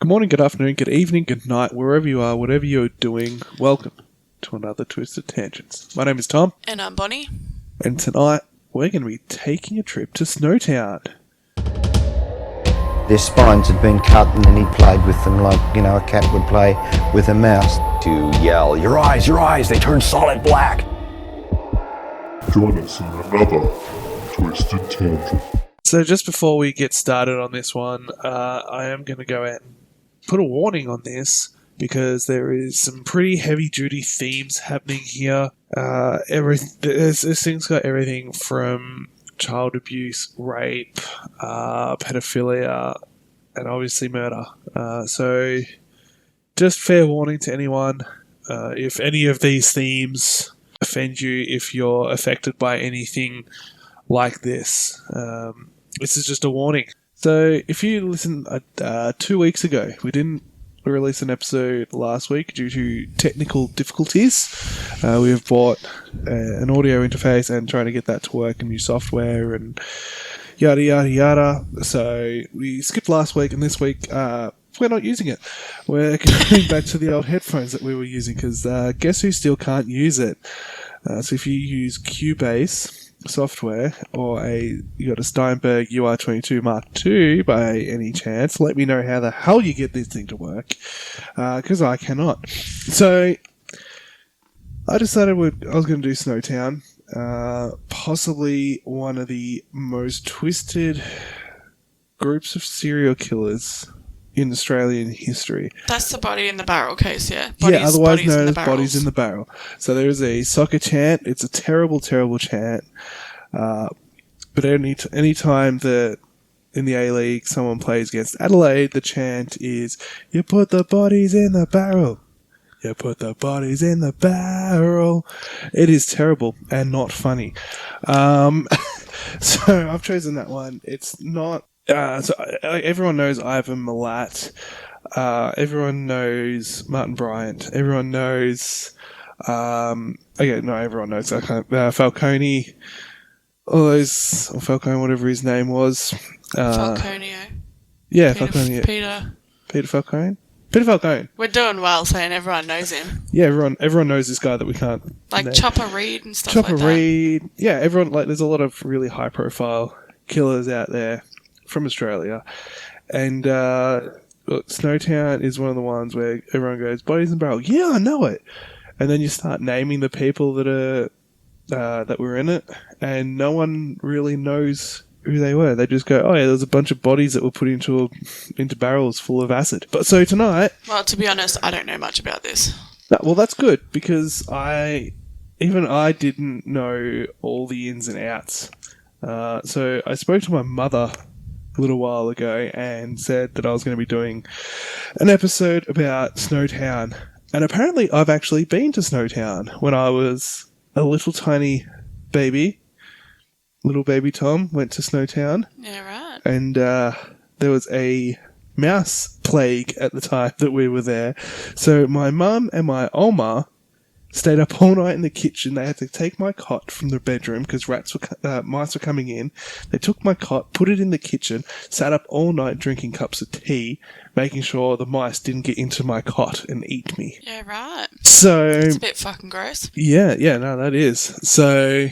Good morning, good afternoon, good evening, good night, wherever you are, whatever you're doing, welcome to another Twisted Tangents. My name is Tom. And I'm Bonnie. And tonight, we're going to be taking a trip to Snowtown. Their spines had been cut and then he played with them like, a cat would play with a mouse. To yell, your eyes, they turn solid black. Join us in another Twisted Tangent. So just before we get started on this one, I am going to go out and put a warning on this because there is some pretty heavy-duty themes happening here. This thing's got everything from child abuse, rape, pedophilia, and obviously murder. So just fair warning to anyone, if any of these themes offend you, if you're affected by anything like this, this is just a warning. So if you listen, 2 weeks ago, we didn't release an episode last week due to technical difficulties. We have bought an audio interface and trying to get that to work, and new software and yada yada yada. So we skipped last week, and this week we're not using it. We're going back to the old headphones that we were using because guess who still can't use it? So if you use Cubase software or you got a Steinberg UR22 Mark II by any chance, let me know how the hell you get this thing to work, because I cannot. So I decided I was going to do Snowtown, possibly one of the most twisted groups of serial killers in Australian history. That's the body in the barrel case, yeah? Otherwise known as Bodies in the Barrel. So there is a soccer chant. It's a terrible, terrible chant. But any time that in the A-League someone plays against Adelaide, the chant is, "You put the bodies in the barrel. You put the bodies in the barrel." It is terrible and not funny. So I've chosen that one. It's not... everyone knows Ivan Milat. Everyone knows Martin Bryant. Everyone knows... everyone knows Falcone. All those... Or Falcone, whatever his name was. Falconio. Yeah, Falcone. Peter Falcone? Peter Falcone. We're doing well saying everyone knows him. Yeah, everyone knows this guy that we can't... Like Chopper Reed and stuff like that. Chopper Reed. Yeah, everyone... There's a lot of really high-profile killers out there from Australia, and Snowtown is one of the ones where everyone goes, "Bodies in the Barrel." Yeah, I know it. And then you start naming the people that were in it, and no one really knows who they were. They just go, "Oh yeah, there's a bunch of bodies that were put into barrels full of acid." But so tonight, well, to be honest, I don't know much about this. Well, that's good because I didn't know all the ins and outs. So I spoke to my mother a little while ago and said that I was going to be doing an episode about Snowtown. And apparently I've actually been to Snowtown when I was a little tiny baby. Little baby Tom went to Snowtown. Yeah, right. And there was a mouse plague at the time that we were there. So my mum and my Oma stayed up all night in the kitchen. They had to take my cot from the bedroom because mice were coming in. They took my cot, put it in the kitchen, sat up all night drinking cups of tea, making sure the mice didn't get into my cot and eat me. Yeah, right. So it's a bit fucking gross. Yeah, no, that is. So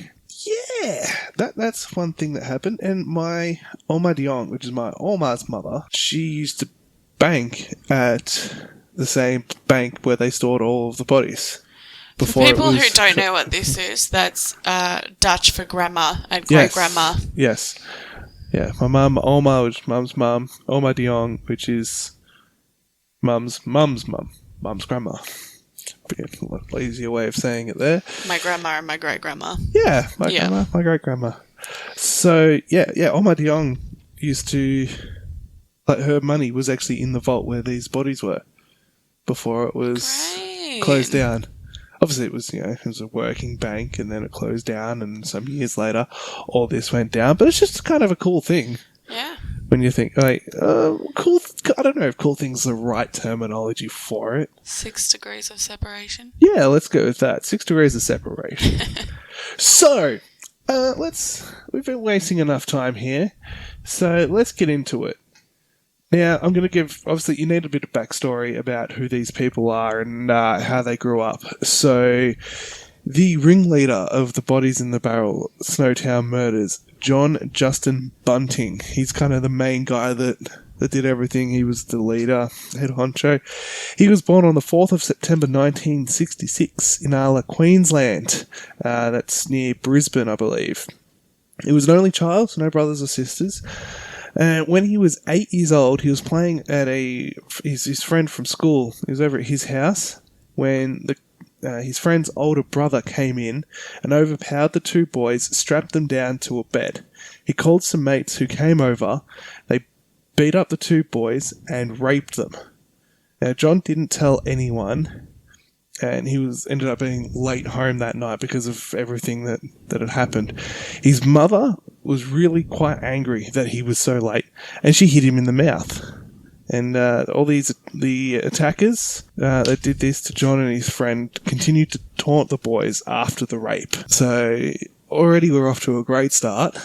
yeah, that's one thing that happened. And my Oma Dion, which is my Oma's mother, she used to bank at the same bank where they stored all of the bodies. For people who don't know what this is, that's Dutch for grandma and great-grandma. Yes. Yeah, my mum, Oma, which is mum's mum, Oma Dion, which is mum's mum, mum's grandma. A lot easier way of saying it there. My grandma and my great-grandma. Yeah, grandma, my great-grandma. So, yeah, Oma Dion used to... her money was actually in the vault where these bodies were before it was closed down. Obviously, it was a working bank, and then it closed down, and some years later, all this went down. But it's just kind of a cool thing. Yeah. When you think, cool... I don't know if cool thing's the right terminology for it. 6 degrees of separation? Yeah, let's go with that. 6 degrees of separation. So, we've been wasting enough time here, so let's get into it. Now, I'm going to give, obviously, you need a bit of backstory about who these people are and how they grew up. So, the ringleader of the Bodies in the Barrel Snowtown murders, John Justin Bunting. He's kind of the main guy that did everything. He was the leader, head honcho. He was born on the 4th of September 1966 in Arla, Queensland. That's near Brisbane, I believe. He was an only child, so no brothers or sisters. And when he was 8 years old, he was playing at his friend from school. He was over at his house when his friend's older brother came in and overpowered the two boys, strapped them down to a bed. He called some mates who came over. They beat up the two boys and raped them. Now, John didn't tell anyone, and he ended up being late home that night because of everything that had happened. His mother was really quite angry that he was so late, and she hit him in the mouth. And the attackers that did this to John and his friend continued to taunt the boys after the rape. So already we're off to a great start.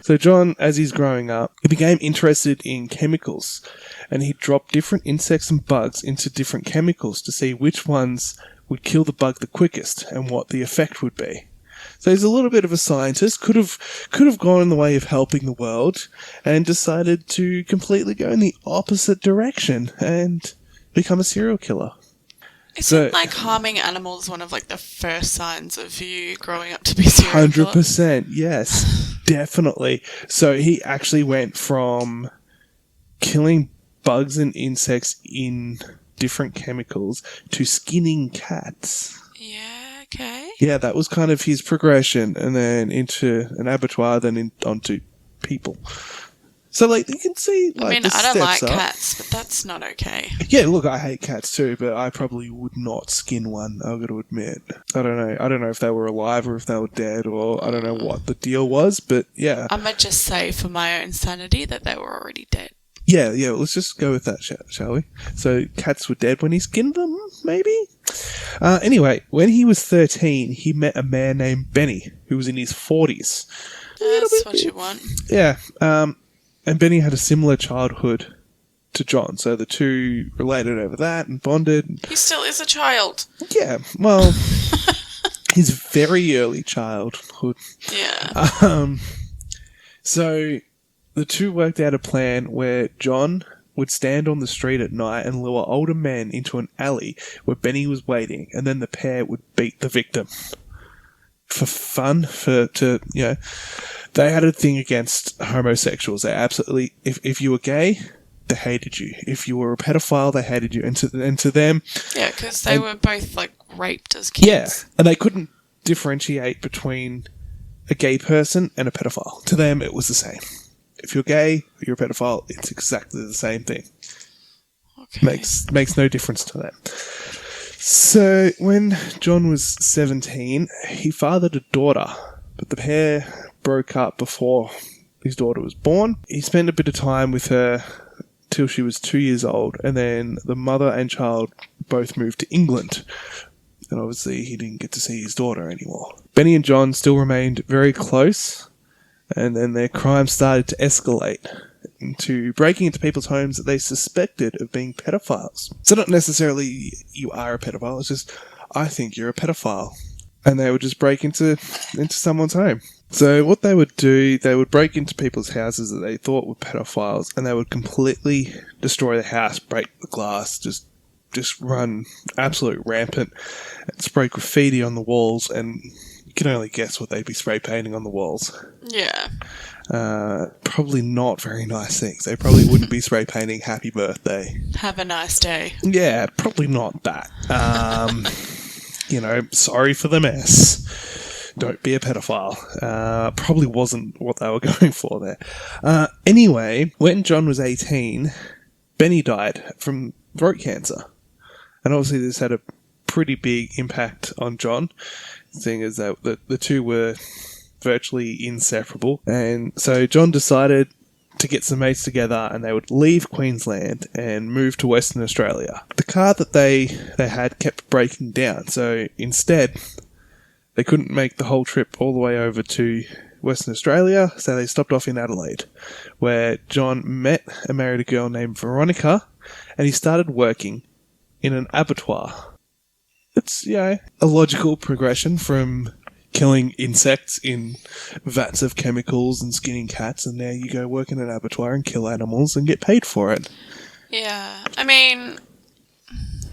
So John, as he's growing up, he became interested in chemicals, and he dropped different insects and bugs into different chemicals to see which ones would kill the bug the quickest and what the effect would be. So he's a little bit of a scientist, could have gone in the way of helping the world, and decided to completely go in the opposite direction and become a serial killer. Isn't harming animals one of the first signs of you growing up to be a serial killer? 100%, yes, definitely. So he actually went from killing bugs and insects in different chemicals to skinning cats. Yeah, okay. Yeah, that was kind of his progression, and then into an abattoir, then onto people. So, you can see, I don't like cats, but that's not okay. Yeah, look, I hate cats too, but I probably would not skin one, I've got to admit. I don't know if they were alive or if they were dead, or I don't know what the deal was, but yeah. I might just say, for my own sanity, that they were already dead. Yeah, let's just go with that, shall we? So, cats were dead when he skinned them, maybe? Anyway, when he was 13, he met a man named Benny, who was in his 40s. That's what you want. Yeah, and Benny had a similar childhood to John, so the two related over that and bonded. He still is a child. Yeah, well, his very early childhood. Yeah. So the two worked out a plan where John would stand on the street at night and lure older men into an alley where Benny was waiting, and then the pair would beat the victim. For fun, they had a thing against homosexuals. They absolutely, if you were gay, they hated you. If you were a pedophile, they hated you. And to them... Yeah, because they were both, raped as kids. Yeah, and they couldn't differentiate between a gay person and a pedophile. To them, it was the same. If you're gay, you're a pedophile, it's exactly the same thing. Okay. Makes no difference to them. So, when John was 17, he fathered a daughter, but the pair broke up before his daughter was born. He spent a bit of time with her till she was 2 years old, and then the mother and child both moved to England. And obviously, he didn't get to see his daughter anymore. Benny and John still remained very close, and then their crime started to escalate into breaking into people's homes that they suspected of being pedophiles. So not necessarily you are a pedophile, it's just, I think you're a pedophile. And they would just break into someone's home. So what they would do, they would break into people's houses that they thought were pedophiles, and they would completely destroy the house, break the glass, just run absolute rampant, and spray graffiti on the walls, and you can only guess what they'd be spray painting on the walls. Yeah. Probably not very nice things. They probably wouldn't be spray painting happy birthday. Have a nice day. Yeah, probably not that. Sorry for the mess. Don't be a pedophile. Probably wasn't what they were going for there. Anyway, when John was 18, Benny died from throat cancer. And obviously this had a pretty big impact on John, seeing as that the two were virtually inseparable. And so John decided to get some mates together, and they would leave Queensland and move to Western Australia. The car that they had kept breaking down, so instead they couldn't make the whole trip all the way over to Western Australia, so they stopped off in Adelaide, where John met and married a girl named Veronica, and he started working in an abattoir. It's, a logical progression from killing insects in vats of chemicals and skinning cats, and now you go work in an abattoir and kill animals and get paid for it. Yeah, I mean,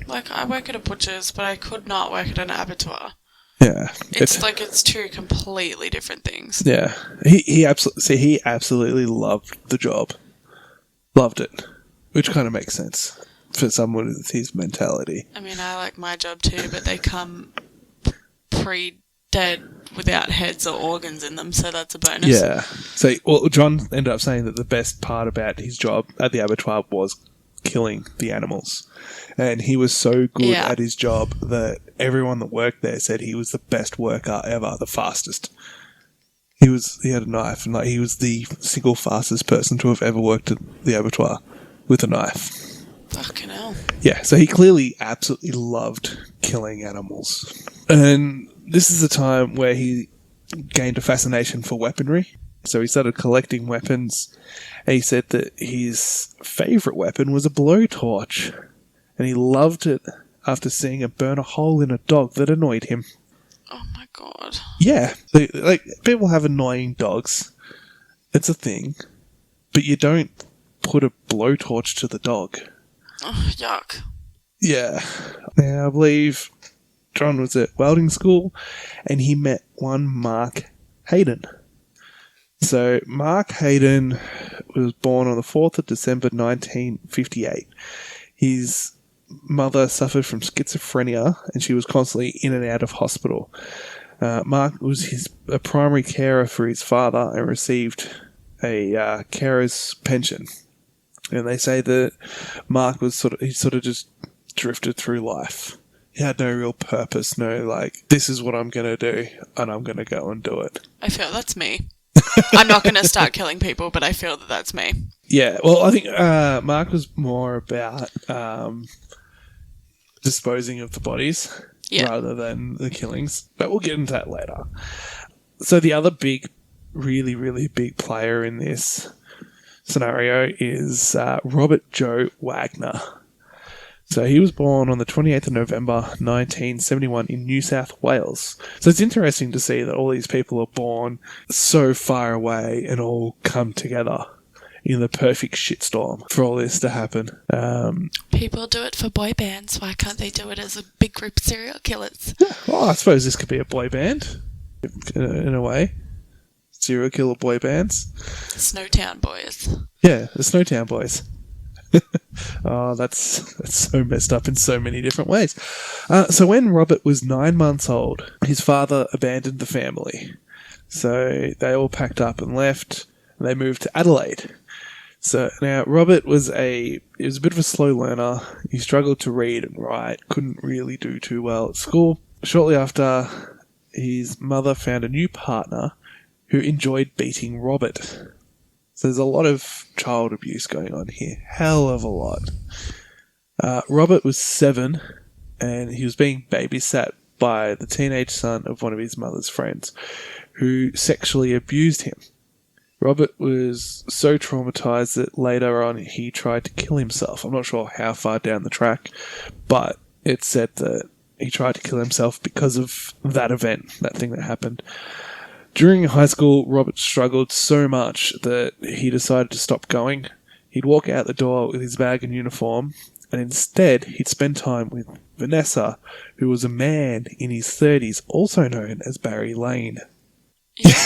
I work at a butcher's, but I could not work at an abattoir. Yeah. It's two completely different things. Yeah. He absolutely loved the job. Loved it. Which kind of makes sense for someone with his mentality. I mean, I like my job too, but they come pre-dead without heads or organs in them, so that's a bonus. Yeah. So, John ended up saying that the best part about his job at the abattoir was killing the animals. And he was so good at his job that everyone that worked there said he was the best worker ever, the fastest. He had a knife, and he was the single fastest person to have ever worked at the abattoir with a knife. Fucking hell. Yeah, so he clearly absolutely loved killing animals. And this is a time where he gained a fascination for weaponry. So he started collecting weapons, and he said that his favourite weapon was a blowtorch. And he loved it after seeing it burn a hole in a dog that annoyed him. Oh my god. Yeah, people have annoying dogs. It's a thing. But you don't put a blowtorch to the dog. Oh, yuck. Yeah. Now, I believe John was at welding school, and he met one Mark Hayden. So, Mark Hayden was born on the 4th of December 1958. His mother suffered from schizophrenia, and she was constantly in and out of hospital. Mark was a primary carer for his father and received a carer's pension. And they say that Mark was sort of just drifted through life. He had no real purpose, this is what I'm going to do, and I'm going to go and do it. I feel that's me. I'm not going to start killing people, but I feel that that's me. Yeah, well, I think Mark was more about disposing of the bodies rather than the killings. But we'll get into that later. So the other really, really big player in this scenario is Robert Joe Wagner. So he was born on the 28th of November 1971 in New South Wales. So it's interesting to see that all these people are born so far away and all come together in the perfect shitstorm for all this to happen. People do it for boy bands. Why can't they do it as a big group of serial killers? Yeah, well, I suppose this could be a boy band in a way. Serial killer boy bands. Snowtown boys. Yeah, the Snowtown boys. Oh, that's so messed up in so many different ways. So when Robert was 9 months old, his father abandoned the family. So they all packed up and left, and they moved to Adelaide. So now Robert was a bit of a slow learner. He struggled to read and write, couldn't really do too well at school. Shortly after, his mother found a new partner who enjoyed beating Robert. So there's a lot of child abuse going on here. Hell of a lot. Robert was 7, and he was being babysat by the teenage son of one of his mother's friends, who sexually abused him. Robert was so traumatized that later on he tried to kill himself. I'm not sure how far down the track, but it said that he tried to kill himself because of that event, that thing that happened. During high school, Robert struggled so much that he decided to stop going. He'd walk out the door with his bag and uniform, and instead he'd spend time with Vanessa, who was a man in his 30s, also known as Barry Lane. Yeah.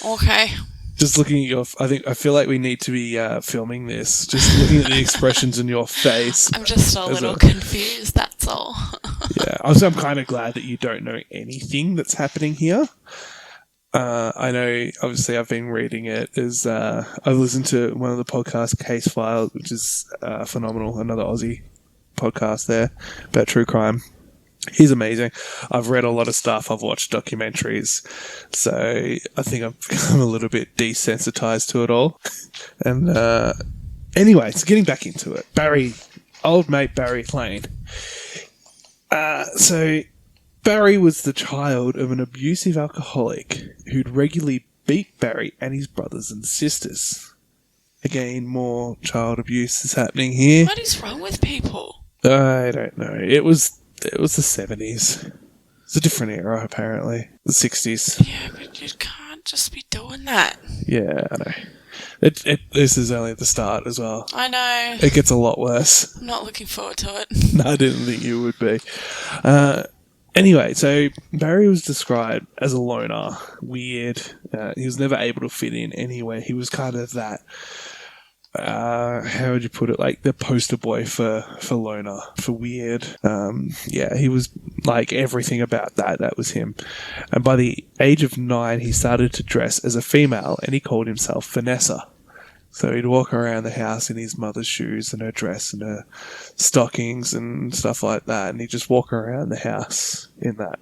Okay. Just looking at I feel like we need to be filming this. Just looking at the expressions in your face. I'm just a little confused, that's all. Yeah, I'm kind of glad that you don't know anything that's happening here. I know, obviously, I've been reading it. I've listened to one of the podcasts, Case Files, which is phenomenal. Another Aussie podcast there about true crime. He's amazing. I've read a lot of stuff. I've watched documentaries. So I think I've become a little bit desensitized to it all. And anyway, so getting back into it. Old mate Barry Lane. So Barry was the child of an abusive alcoholic who'd regularly beat Barry and his brothers and sisters. Again, more child abuse is happening here. What is wrong with people? I don't know. It was the 70s. It's a different era, apparently. The 60s. Yeah, but you can't just be doing that. Yeah, I know. This is only the start as well. I know. It gets a lot worse. I'm not looking forward to it. No, I didn't think you would be. Anyway, so Barry was described as a loner, weird. He was never able to fit in anywhere. He was kind of that, how would you put it, like the poster boy for loner, for weird. Yeah, he was like everything about that. That was him. And by the age of 9, he started to dress as a female, and he called himself Vanessa. So he'd walk around the house in his mother's shoes and her dress and her stockings and stuff like that. And he'd just walk around the house in that.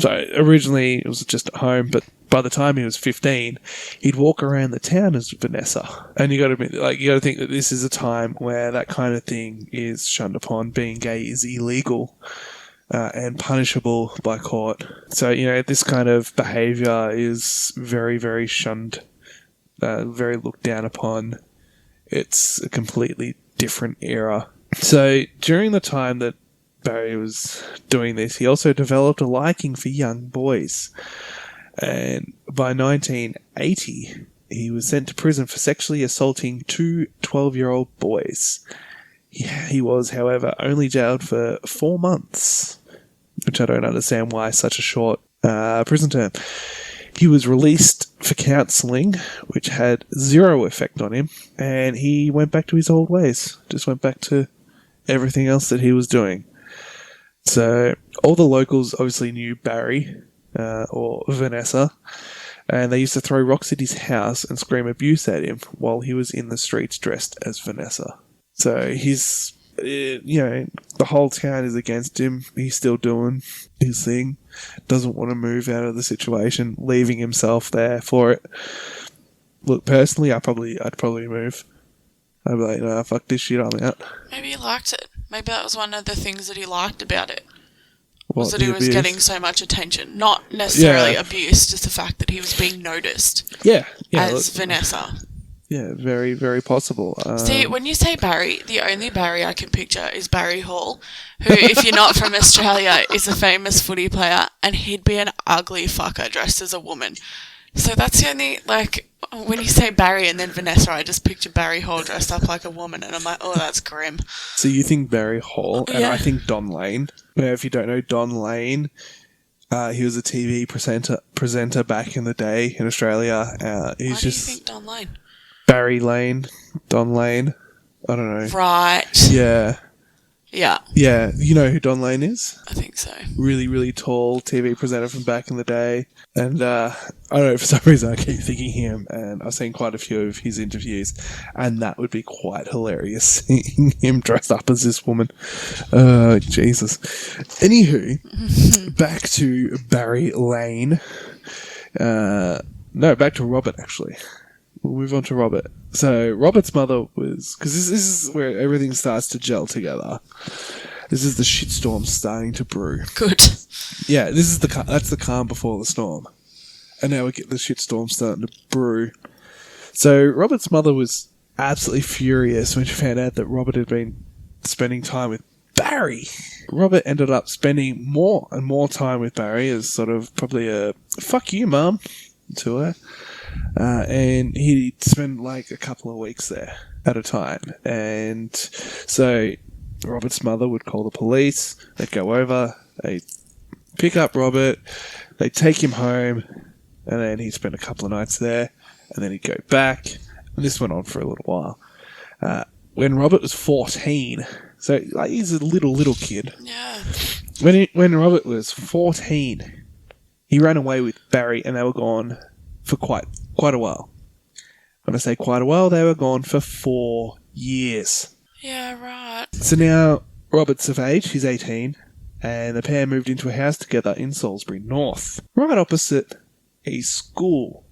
So originally it was just at home, but by the time he was 15, he'd walk around the town as Vanessa. And you got to think that this is a time where that kind of thing is shunned upon. Being gay is illegal and punishable by court. So, this kind of behaviour is very, very shunned. Very looked down upon. It's a completely different era. So during the time that Barry was doing this, he also developed a liking for young boys. And by 1980, he was sent to prison for sexually assaulting 2 12-year-old boys. He was, however, only jailed for 4 months, which I don't understand why such a short prison term. He was released for counselling, which had zero effect on him, and he went back to his old ways. Just went back to everything else that he was doing. So all the locals obviously knew Barry, or Vanessa, and they used to throw rocks at his house and scream abuse at him while he was in the streets dressed as Vanessa. So he's, the whole town is against him. He's still doing his thing. Doesn't want to move out of the situation, leaving himself there for it. Look, personally, I'd probably move. I'd be like, nah, fuck this shit, I'm out. Maybe he liked it. Maybe that was one of the things that he liked about it. What, was that he was getting so much attention. Not necessarily abuse, just the fact that he was being noticed. Yeah. As Vanessa. Yeah, very, very possible. See, when you say Barry, the only Barry I can picture is Barry Hall, who, if you're not from Australia, is a famous footy player, and he'd be an ugly fucker dressed as a woman. So that's the only, when you say Barry and then Vanessa, I just picture Barry Hall dressed up like a woman, and I'm like, oh, that's grim. So you think Barry Hall, and I think Don Lane. Now, if you don't know Don Lane, he was a TV presenter back in the day in Australia. Why do you think Don Lane? Barry Lane, Don Lane, I don't know. Right. Yeah. Yeah. Yeah, you know who Don Lane is? I think so. Really, really tall TV presenter from back in the day. And I don't know, for some reason I keep thinking him, and I've seen quite a few of his interviews, and that would be quite hilarious, seeing him dressed up as this woman. Jesus. Anywho, back to Barry Lane. No, back to Robert, actually. We'll move on to Robert. So Robert's mother was, because this is where everything starts to gel together. This is the shitstorm starting to brew. Good. Yeah, that's the calm before the storm, and now we get the shitstorm starting to brew. So Robert's mother was absolutely furious when she found out that Robert had been spending time with Barry. Robert ended up spending more and more time with Barry as sort of probably a "fuck you, mum" to her. And he'd spend like a couple of weeks there at a time. And so Robert's mother would call the police. They'd go over. They'd pick up Robert. They'd take him home. And then he'd spend a couple of nights there. And then he'd go back. And this went on for a little while. When Robert was 14, so like he's a little kid. Yeah. When Robert was 14, he ran away with Barry, and they were gone for quite a while. When I say quite a while, they were gone for 4 years. Yeah, right. So now Robert's of age, he's 18, and the pair moved into a house together in Salisbury North, right opposite a school,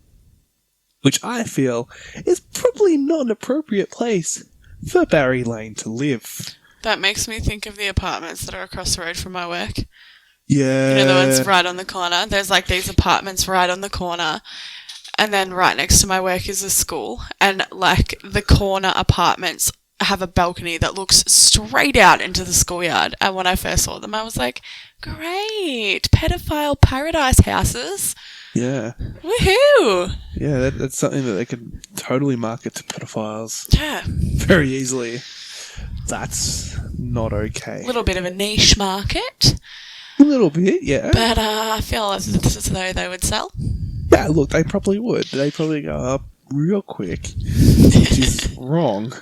which I feel is probably not an appropriate place for Barry Lane to live. That makes me think of the apartments that are across the road from my work. Yeah. You know, the ones right on the corner. There's like these apartments right on the corner. And then right next to my work is a school. And like the corner apartments have a balcony that looks straight out into the schoolyard. And when I first saw them, I was like, great, pedophile paradise houses. Yeah. Woohoo! Yeah, that's something that they could totally market to pedophiles Yeah. very easily. That's not okay. A little bit of a niche market. A little bit, yeah. But I feel as though they would sell. Yeah, look, they probably would. They probably go up real quick, which is wrong.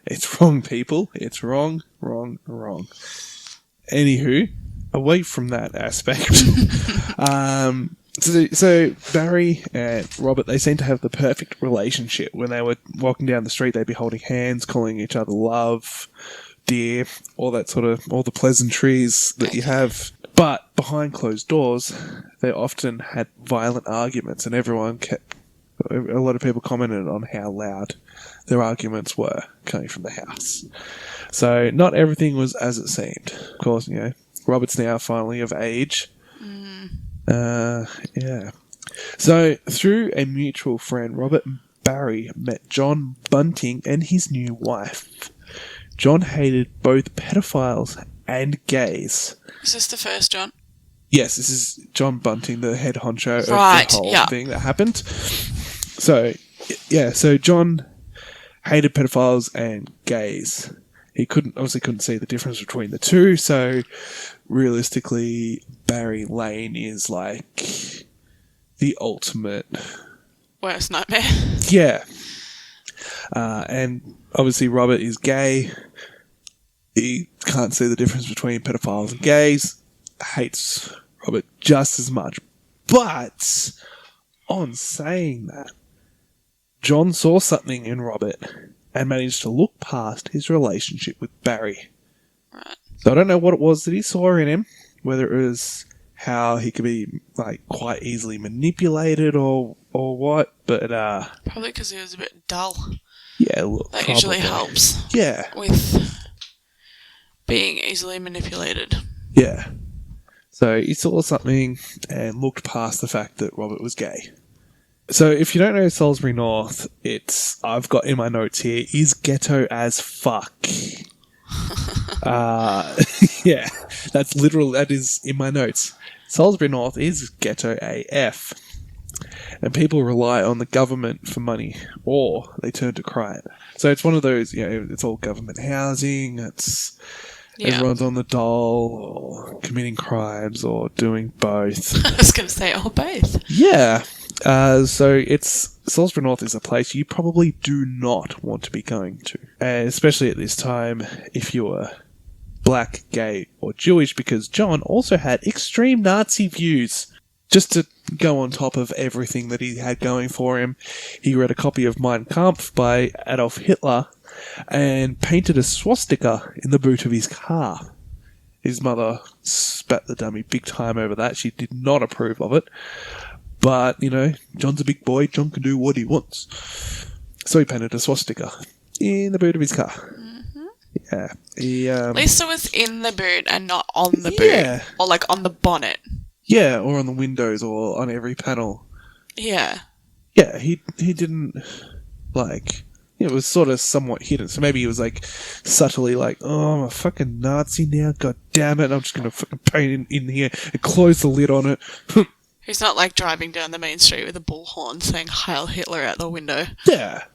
It's wrong, people. It's wrong. Anywho, away from that aspect, so Barry and Robert, they seem to have the perfect relationship. When they were walking down the street, they'd be holding hands, calling each other love, dear, all that sort of, all the pleasantries that you have. But behind closed doors, they often had violent arguments, and a lot of people commented on how loud their arguments were coming from the house. So not everything was as it seemed. Of course, you know, Robert's now finally of age. Yeah. So through a mutual friend, Robert and Barry met John Bunting and his new wife. John hated both pedophiles and gays. Is this the first John? Yes, this is John Bunting, the head honcho of the whole thing that happened. So, yeah, so John hated pedophiles and gays. He obviously couldn't see the difference between the two, so realistically, Barry Lane is like the ultimate Worst nightmare. Yeah. And obviously Robert is gay. He can't see the difference between pedophiles and gays. Hates Robert just as much. But on saying that, John saw something in Robert and managed to look past his relationship with Barry. Right. So I don't know what it was that he saw in him, whether it was how he could be like quite easily manipulated or what, but probably because he was a bit dull. Yeah, look, that usually helps. Yeah, with being easily manipulated. Yeah. So he saw something and looked past the fact that Robert was gay. So if you don't know Salisbury North, I've got in my notes here, is ghetto as fuck. Yeah, that is in my notes. Salisbury North is ghetto AF. And people rely on the government for money, or they turn to crime. So it's one of those, it's all government housing, everyone's on the dole, or committing crimes, or doing both. I was going to say, both. Yeah. So Salisbury North is a place you probably do not want to be going to. And especially at this time, if you were black, gay, or Jewish, because John also had extreme Nazi views. Just to go on top of everything that he had going for him, he read a copy of Mein Kampf by Adolf Hitler and painted a swastika in the boot of his car. His mother spat the dummy big time over that. She did not approve of it. But, John's a big boy. John can do what he wants. So he painted a swastika in the boot of his car. Mm-hmm. Yeah. At least it was in the boot and not on the boot. Or like on the bonnet. Yeah, or on the windows or on every panel. Yeah. Yeah, he didn't, it was sort of somewhat hidden. So maybe he was, subtly oh, I'm a fucking Nazi now, god damn it, I'm just going to fucking paint in here and close the lid on it. He's not, driving down the main street with a bullhorn saying Heil Hitler out the window. Yeah.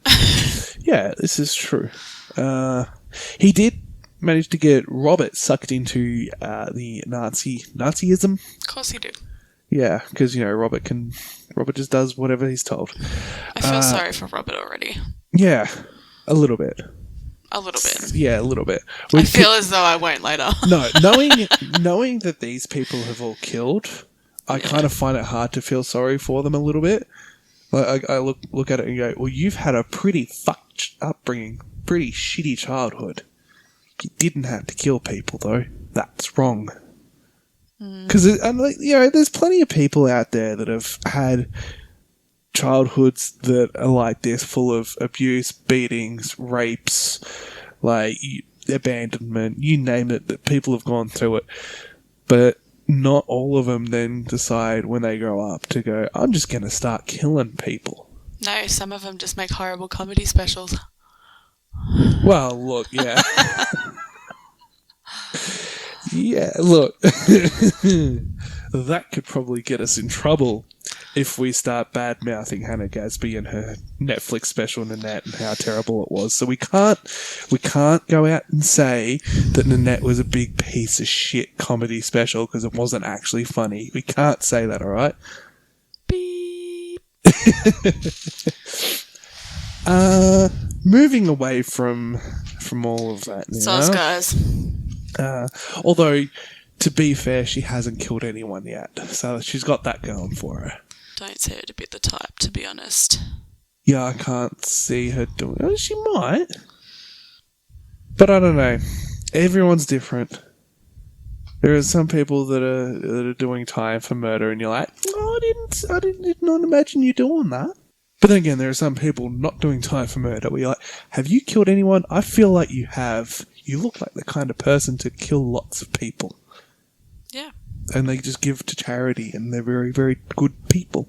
Yeah, this is true. He did manage to get Robert sucked into the Nazism. Of course he did. Yeah, because, Robert just does whatever he's told. I feel sorry for Robert already. Yeah, a little bit. A little bit. Yeah, a little bit. I feel as though I won't later. No, knowing that these people have all killed, I kind of find it hard to feel sorry for them a little bit. I look at it and go, well, you've had a pretty fucked upbringing, pretty shitty childhood. You didn't have to kill people, though. That's wrong. Because, there's plenty of people out there that have had childhoods that are like this, full of abuse, beatings, rapes, abandonment, you name it, that people have gone through it. But not all of them then decide when they grow up to go, I'm just going to start killing people. No, some of them just make horrible comedy specials. Well, look, yeah. Yeah, look. That could probably get us in trouble if we start bad-mouthing Hannah Gadsby and her Netflix special Nanette and how terrible it was. So we can't go out and say that Nanette was a big piece of shit comedy special because it wasn't actually funny. We can't say that, all right? Beep. Moving away from all of that now. Sauce guys. Although, to be fair, she hasn't killed anyone yet, so she's got that going for her. Don't say her to be the type, to be honest. Yeah, I can't see her doing it. She might. But I don't know. Everyone's different. There are some people that are doing time for murder, and you're like, oh, I did not imagine you doing that. But then again, there are some people not doing time for murder where you're like, have you killed anyone? I feel like you have. You look like the kind of person to kill lots of people. Yeah. And they just give to charity, and they're very, very good people.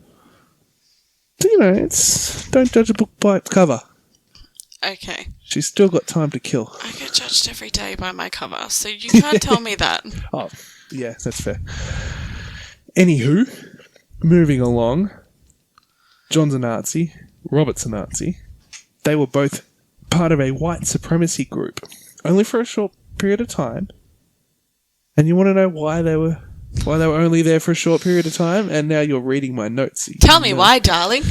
So, don't judge a book by its cover. Okay. She's still got time to kill. I get judged every day by my cover, so you can't tell me that. Oh, yeah, that's fair. Anywho, moving along. John's a Nazi. Robert's a Nazi. They were both part of a white supremacy group, only for a short period of time. And you want to know why they were only there for a short period of time? And now you're reading my notes. So Tell me why, darling.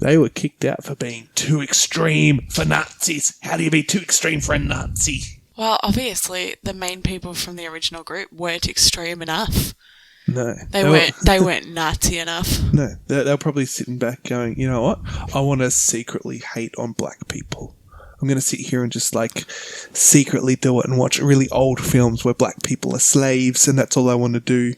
They were kicked out for being too extreme for Nazis. How do you be too extreme for a Nazi? Well, obviously, the main people from the original group weren't extreme enough. No. They weren't Nazi enough. No. They're probably sitting back going, you know what? I want to secretly hate on black people. I'm going to sit here and just, secretly do it and watch really old films where black people are slaves, and that's all I want to do.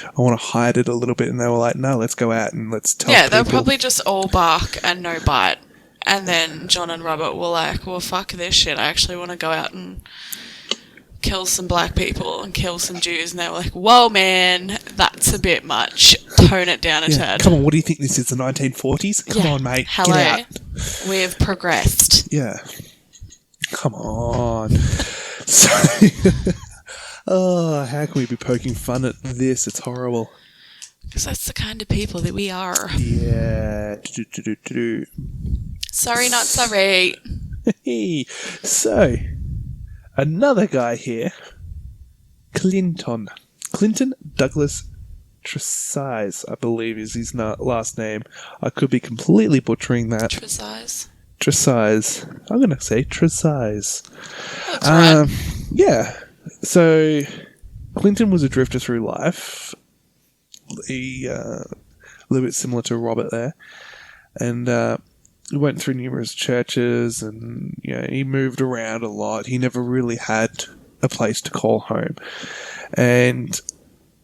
I want to hide it a little bit. And they were like, no, let's go out and let's tell people. They'll probably just all bark and no bite. And then John and Robert were like, well, fuck this shit. I actually want to go out and kill some black people and kill some Jews. And they were like, whoa, man, that's a bit much. Tone it down a tad. Come on, what do you think this is, the 1940s? Come on, mate. Hello. Get out. We've progressed. Yeah. Come on. So, how can we be poking fun at this? It's horrible. Because that's the kind of people that we are. Yeah. Sorry, not sorry. So, another guy here. Clinton Douglas Tresize, I believe is his last name. I could be completely butchering that. Tresize. I'm going to say Tresize. That's right. Yeah. So, Clinton was a drifter through life. He, a little bit similar to Robert there. And, he went through numerous churches and, he moved around a lot. He never really had a place to call home. And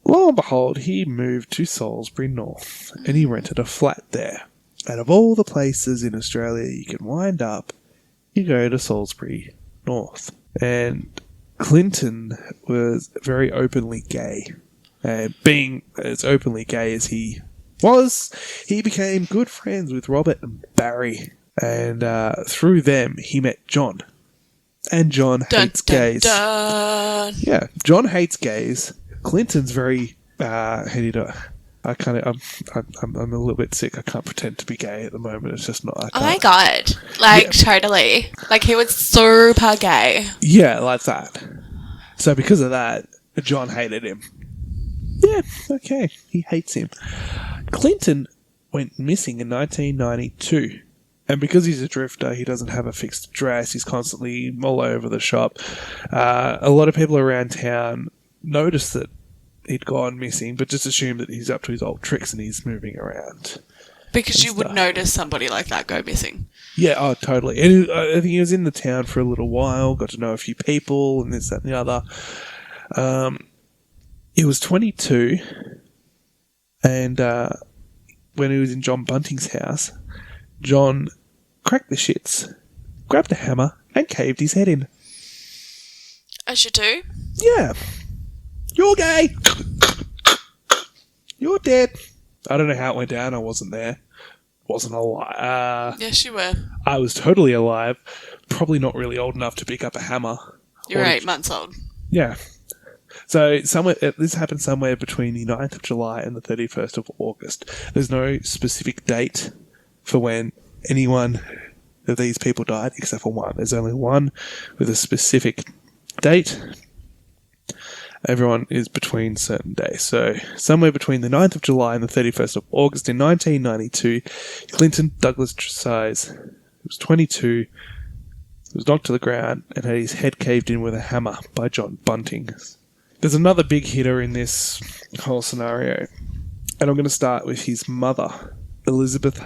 lo and behold, he moved to Salisbury North and he rented a flat there. Out of all the places in Australia you can wind up, you go to Salisbury North. And Clinton was very openly gay. And being as openly gay as he was, he became good friends with Robert and Barry. And through them, he met John. And John hates gays. Dun. Yeah, John hates gays. Clinton's very, how do you do it? I'm a little bit sick. I can't pretend to be gay at the moment. It's just not. Oh my god. Totally. He was super gay. Yeah, like that. So because of that, John hated him. Yeah, okay. He hates him. Clinton went missing in 1992. And because he's a drifter, he doesn't have a fixed address. He's constantly all over the shop. A lot of people around town noticed that he'd gone missing, but just assumed that he's up to his old tricks and he's moving around. Because you would notice somebody like that go missing. Yeah, oh, totally. And I think he was in the town for a little while, got to know a few people, and this, that, and the other. He was 22, and when he was in John Bunting's house, John cracked the shits, grabbed a hammer, and caved his head in. As you do. Yeah. You're gay! you're dead. I don't know how it went down. I wasn't there. Wasn't alive. Yes, you were. I was totally alive. Probably not really old enough to pick up a hammer. You're 8 months old. Yeah. So this happened somewhere between the 9th of July and the 31st of August. There's no specific date for when anyone of these people died, except for one. There's only one with a specific date. Everyone is between certain days. So somewhere between the 9th of July and the 31st of August in 1992, Clinton Douglas Tresize, who was 22, was knocked to the ground and had his head caved in with a hammer by John Bunting. There's another big hitter in this whole scenario, and I'm going to start with his mother, Elizabeth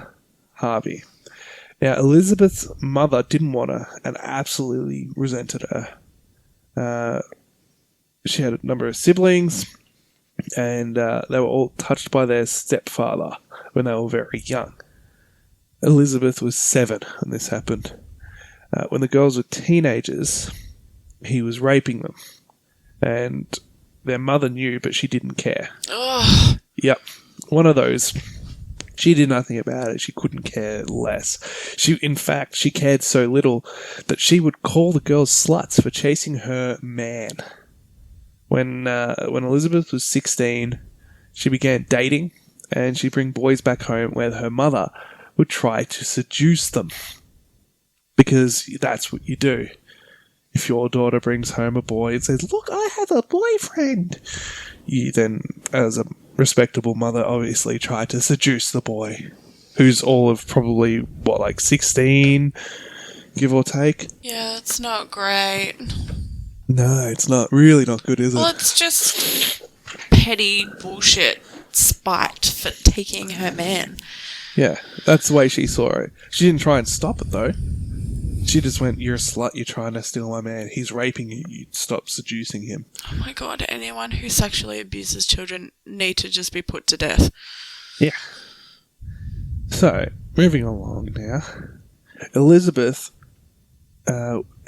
Harvey. Now, Elizabeth's mother didn't want her and absolutely resented her. She had a number of siblings, and they were all touched by their stepfather when they were very young. Elizabeth was 7 when this happened. When the girls were teenagers, he was raping them. And their mother knew, but she didn't care. Ugh. Yep. One of those. She did nothing about it. She couldn't care less. In fact, she cared so little that she would call the girls sluts for chasing her man. When Elizabeth was 16, she began dating, and she'd bring boys back home where her mother would try to seduce them. Because that's what you do. If your daughter brings home a boy and says, "Look, I have a boyfriend," you then, as a respectable mother, obviously try to seduce the boy, who's all of probably, 16, give or take? Yeah, it's not great. No, it's not. Really not good, is it? Well, it's just petty bullshit spite for taking her man. Yeah, that's the way she saw it. She didn't try and stop it, though. She just went, "You're a slut, you're trying to steal my man. He's raping you, you stop seducing him." Oh my god, anyone who sexually abuses children need to just be put to death. Yeah. So, moving along now. Elizabeth,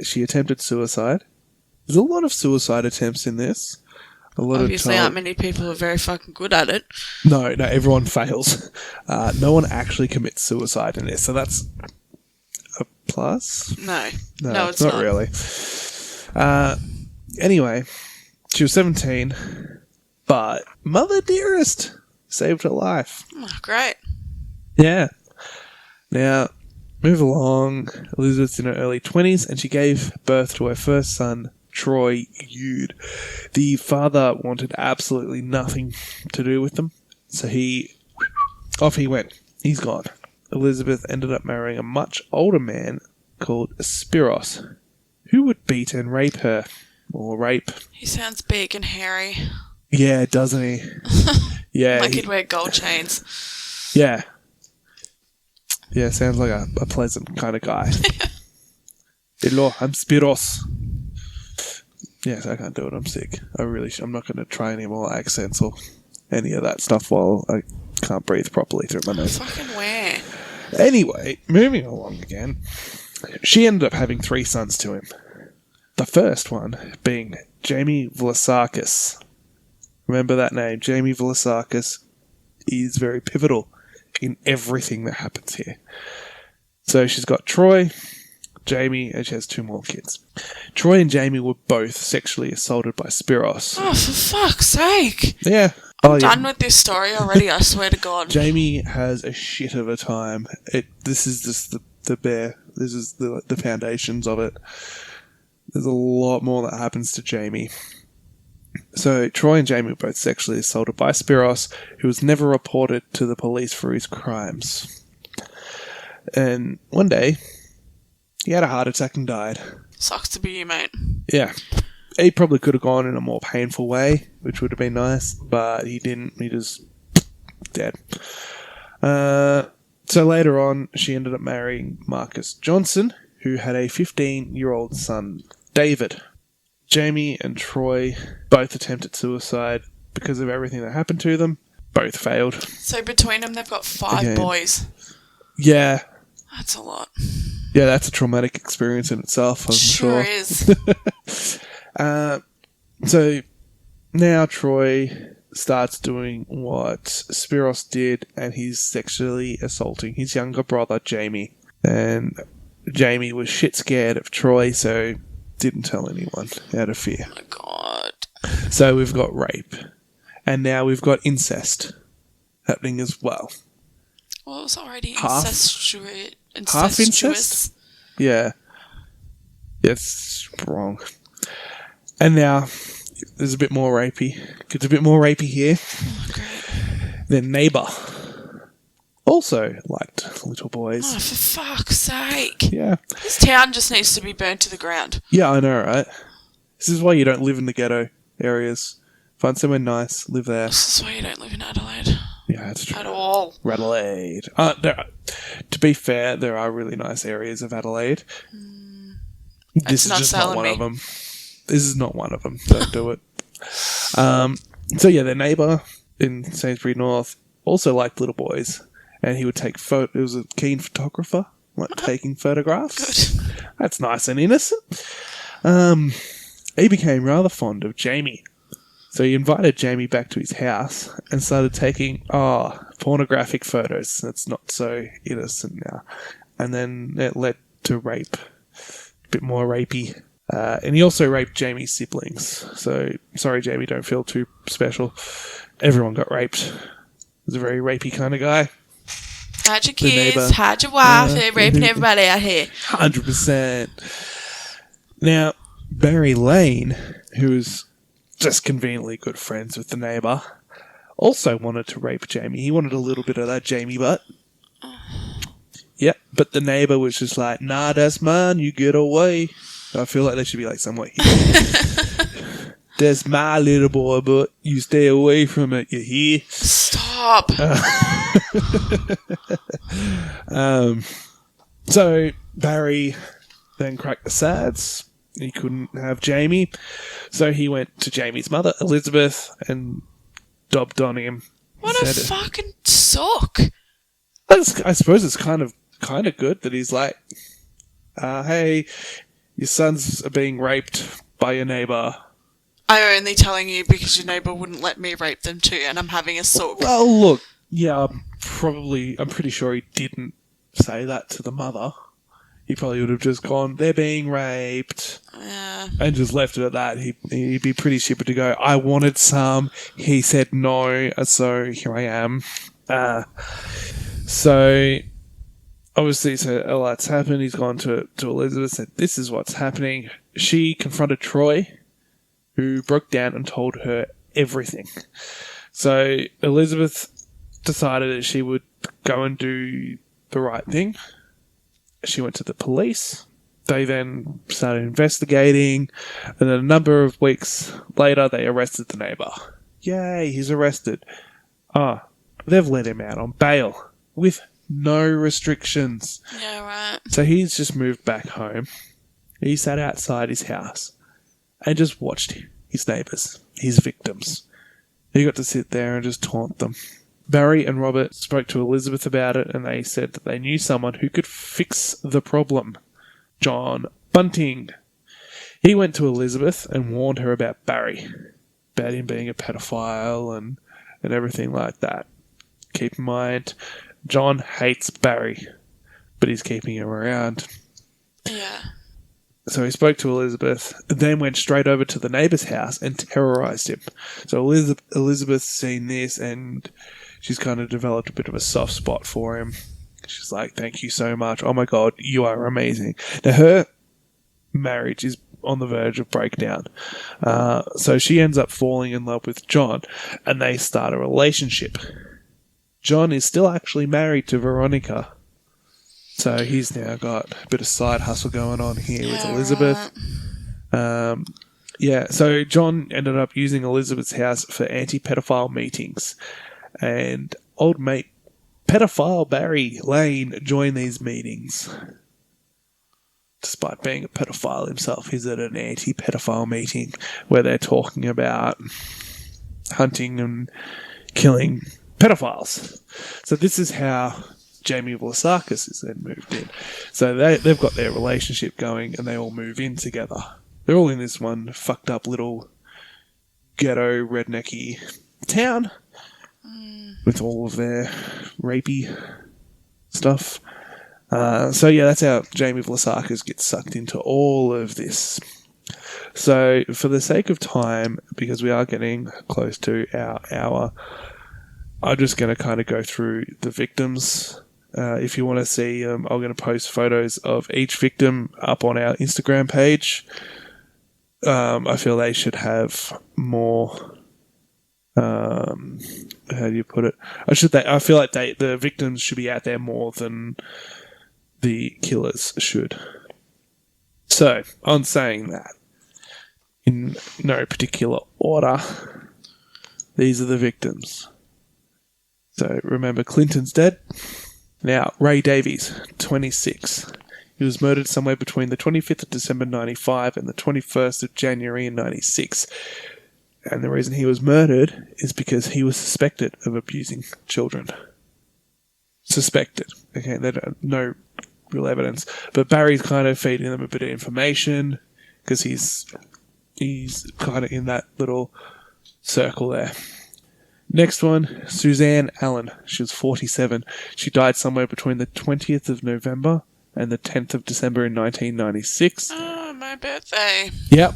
she attempted suicide. There's a lot of suicide attempts in this. Obviously, aren't many people are very fucking good at it. No, everyone fails. No one actually commits suicide in this, so that's a plus? No, it's not really. Anyway, she was 17, but Mother Dearest saved her life. Oh, great. Yeah. Now, move along. Elizabeth's in her early 20s, and she gave birth to her first son, Troy Ude. The father wanted absolutely nothing to do with them, so off he went. He's gone. Elizabeth ended up marrying a much older man called Spiros, who would beat and rape her. Or rape. He sounds big and hairy. Yeah, doesn't he? Yeah. Like he'd wear gold chains. Yeah. Yeah, sounds like a pleasant kind of guy. Hello, I'm Spiros. Yes, I can't do it. I'm sick. I'm not going to try any more accents or any of that stuff while I can't breathe properly through my nose. Fucking where? Anyway, moving along again. She ended up having 3 sons to him. The first one being Jamie Vlasakis. Remember that name. Jamie Vlasakis is very pivotal in everything that happens here. So she's got Troy, Jamie, and she has 2 more kids. Troy and Jamie were both sexually assaulted by Spiros. Oh, for fuck's sake. Yeah. I'm done with this story already, I swear to God. Jamie has a shit of a time. This is just the bare. This is the foundations of it. There's a lot more that happens to Jamie. So Troy and Jamie were both sexually assaulted by Spiros, who was never reported to the police for his crimes. And one day, he had a heart attack and died. Sucks to be you, mate. Yeah. He probably could have gone in a more painful way, which would have been nice, but he didn't. He just dead. So later on, she ended up marrying Marcus Johnson, who had a 15-year-old son, David. Jamie and Troy both attempted suicide because of everything that happened to them. Both failed. So between them, they've got 5 boys. Yeah. That's a lot. Yeah, that's a traumatic experience in itself, I'm sure. Sure is. So now Troy starts doing what Spiros did, and he's sexually assaulting his younger brother, Jamie. And Jamie was shit scared of Troy, so didn't tell anyone out of fear. Oh my god. So we've got rape. And now we've got incest happening as well. Well, it was already Half incest? Yeah. That's wrong. And now there's a bit more rapey. Gets a bit more rapey here. Oh, great. Their neighbour also liked little boys. Oh, for fuck's sake. Yeah. This town just needs to be burnt to the ground. Yeah, I know, right? This is why you don't live in the ghetto areas. Find somewhere nice, live there. This is why you don't live in Adelaide. Yeah, that's true. At all. Adelaide. To be fair, there are really nice areas of Adelaide. This is just not one of them. This is not one of them. Don't do it. So yeah, their neighbour in Sainsbury North also liked little boys, and he would take photos. He was a keen photographer, taking photographs. Good. That's nice and innocent. He became rather fond of Jamie. So he invited Jamie back to his house and started taking pornographic photos. That's not so innocent now. And then it led to rape. A bit more rapey. And he also raped Jamie's siblings. So, sorry Jamie, don't feel too special. Everyone got raped. He was a very rapey kind of guy. Hide your kids, hide your wife, they're raping everybody out here. 100%. Now, Barry Lane, who was just conveniently good friends with the neighbour, also wanted to rape Jamie. He wanted a little bit of that Jamie butt. Yep, but the neighbour was just like, nah, that's mine, you get away. I feel like there should be like somewhat that's my little boy, but you stay away from it, you hear? Stop. So Barry then cracked the sads. He couldn't have Jamie, so he went to Jamie's mother, Elizabeth, and dobbed on him. What a fucking sock. I suppose it's kind of good that he's like, hey, your sons are being raped by your neighbour. I'm only telling you because your neighbour wouldn't let me rape them too, and I'm having a sock. Well, look, yeah, I'm pretty sure he didn't say that to the mother. He probably would have just gone, they're being raped. Yeah. And just left it at that. He'd be pretty stupid to go, I wanted some. He said no, so here I am. So, obviously, all that's happened. He's gone to Elizabeth, said, this is what's happening. She confronted Troy, who broke down and told her everything. So, Elizabeth decided that she would go and do the right thing. She went to the police. They then started investigating. And then a number of weeks later, they arrested the neighbour. Yay, he's arrested. They've let him out on bail with no restrictions. Yeah, right. So he's just moved back home. He sat outside his house and just watched his neighbours, his victims. He got to sit there and just taunt them. Barry and Robert spoke to Elizabeth about it, and they said that they knew someone who could fix the problem. John Bunting. He went to Elizabeth and warned her about Barry, about him being a pedophile and everything like that. Keep in mind, John hates Barry, but he's keeping him around. Yeah. So he spoke to Elizabeth, then went straight over to the neighbour's house and terrorised him. So Elizabeth's seen this, and she's kind of developed a bit of a soft spot for him. She's like, thank you so much. Oh my God, you are amazing. Now, her marriage is on the verge of breakdown. So she ends up falling in love with John, and they start a relationship. John is still actually married to Veronica. So he's now got a bit of side hustle going on here with Elizabeth. Right. So John ended up using Elizabeth's house for anti-pedophile meetings. And old mate pedophile Barry Lane joined these meetings. Despite being a pedophile himself, he's at an anti-pedophile meeting where they're talking about hunting and killing pedophiles. So this is how Jamie Vlasakis is then moved in. So they've got their relationship going, and they all move in together. They're all in this one fucked up little ghetto rednecky town with all of their rapey stuff. So yeah, that's how Jamie Vlasakis gets sucked into all of this. So for the sake of time, because we are getting close to our hour, I'm just going to kind of go through the victims. If you want to see, I'm going to post photos of each victim up on our Instagram page. I feel they should have more. How do you put it? I feel like the victims should be out there more than the killers should. So, on saying that, in no particular order, these are the victims. So, remember, Clinton's dead. Now, Ray Davies, 26. He was murdered somewhere between the 25th of December 95 and the 21st of January in 96. And the reason he was murdered is because he was suspected of abusing children. Suspected. Okay, they don't no real evidence. But Barry's kind of feeding them a bit of information because he's kind of in that little circle there. Next one, Suzanne Allen. She was 47. She died somewhere between the 20th of November and the 10th of December in 1996. Oh, my birthday. Yep.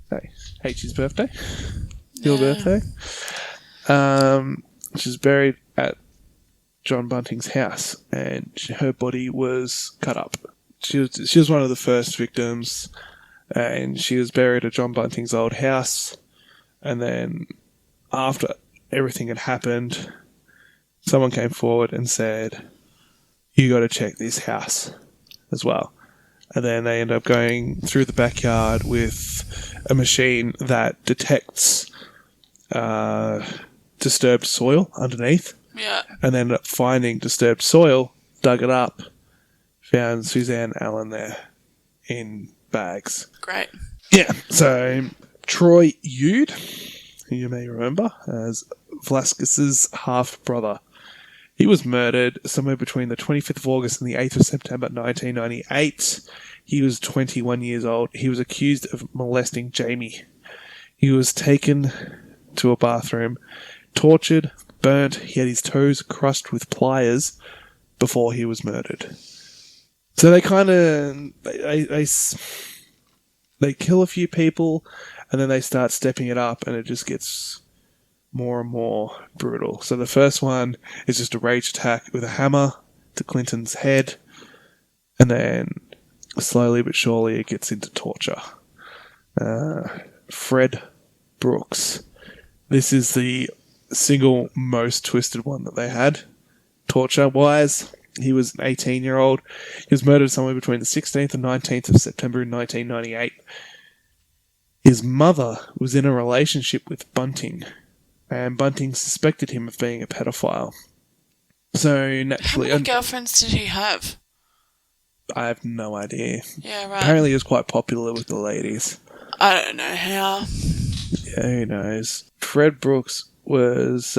Hey, H's birthday. Your birthday. She was buried at John Bunting's house, and her body was cut up. She was one of the first victims, and she was buried at John Bunting's old house, and then after everything had happened, someone came forward and said, "You got to check this house as well." And then they end up going through the backyard with a machine that detects disturbed soil underneath. Yeah. And then ended up finding disturbed soil, dug it up, found Suzanne Allen there in bags. Great. Yeah. So Troy Ude, who you may remember as Vlaskis's half-brother. He was murdered somewhere between the 25th of August and the 8th of September 1998. He was 21 years old. He was accused of molesting Jamie. He was taken to a bathroom, tortured, burnt. He had his toes crushed with pliers before he was murdered. So they kind of... They kill a few people, and then they start stepping it up, and it just gets more and more brutal. So the first one is just a rage attack with a hammer to Clinton's head, and then slowly but surely it gets into torture. Fred Brooks. This is the single most twisted one that they had, torture-wise. He was an 18-year-old. He was murdered somewhere between the 16th and 19th of September in 1998. His mother was in a relationship with Bunting, and Bunting suspected him of being a pedophile. So naturally... How many girlfriends did he have? I have no idea. Yeah, right. Apparently he was quite popular with the ladies. I don't know how. Yeah, who knows. Fred Brooks was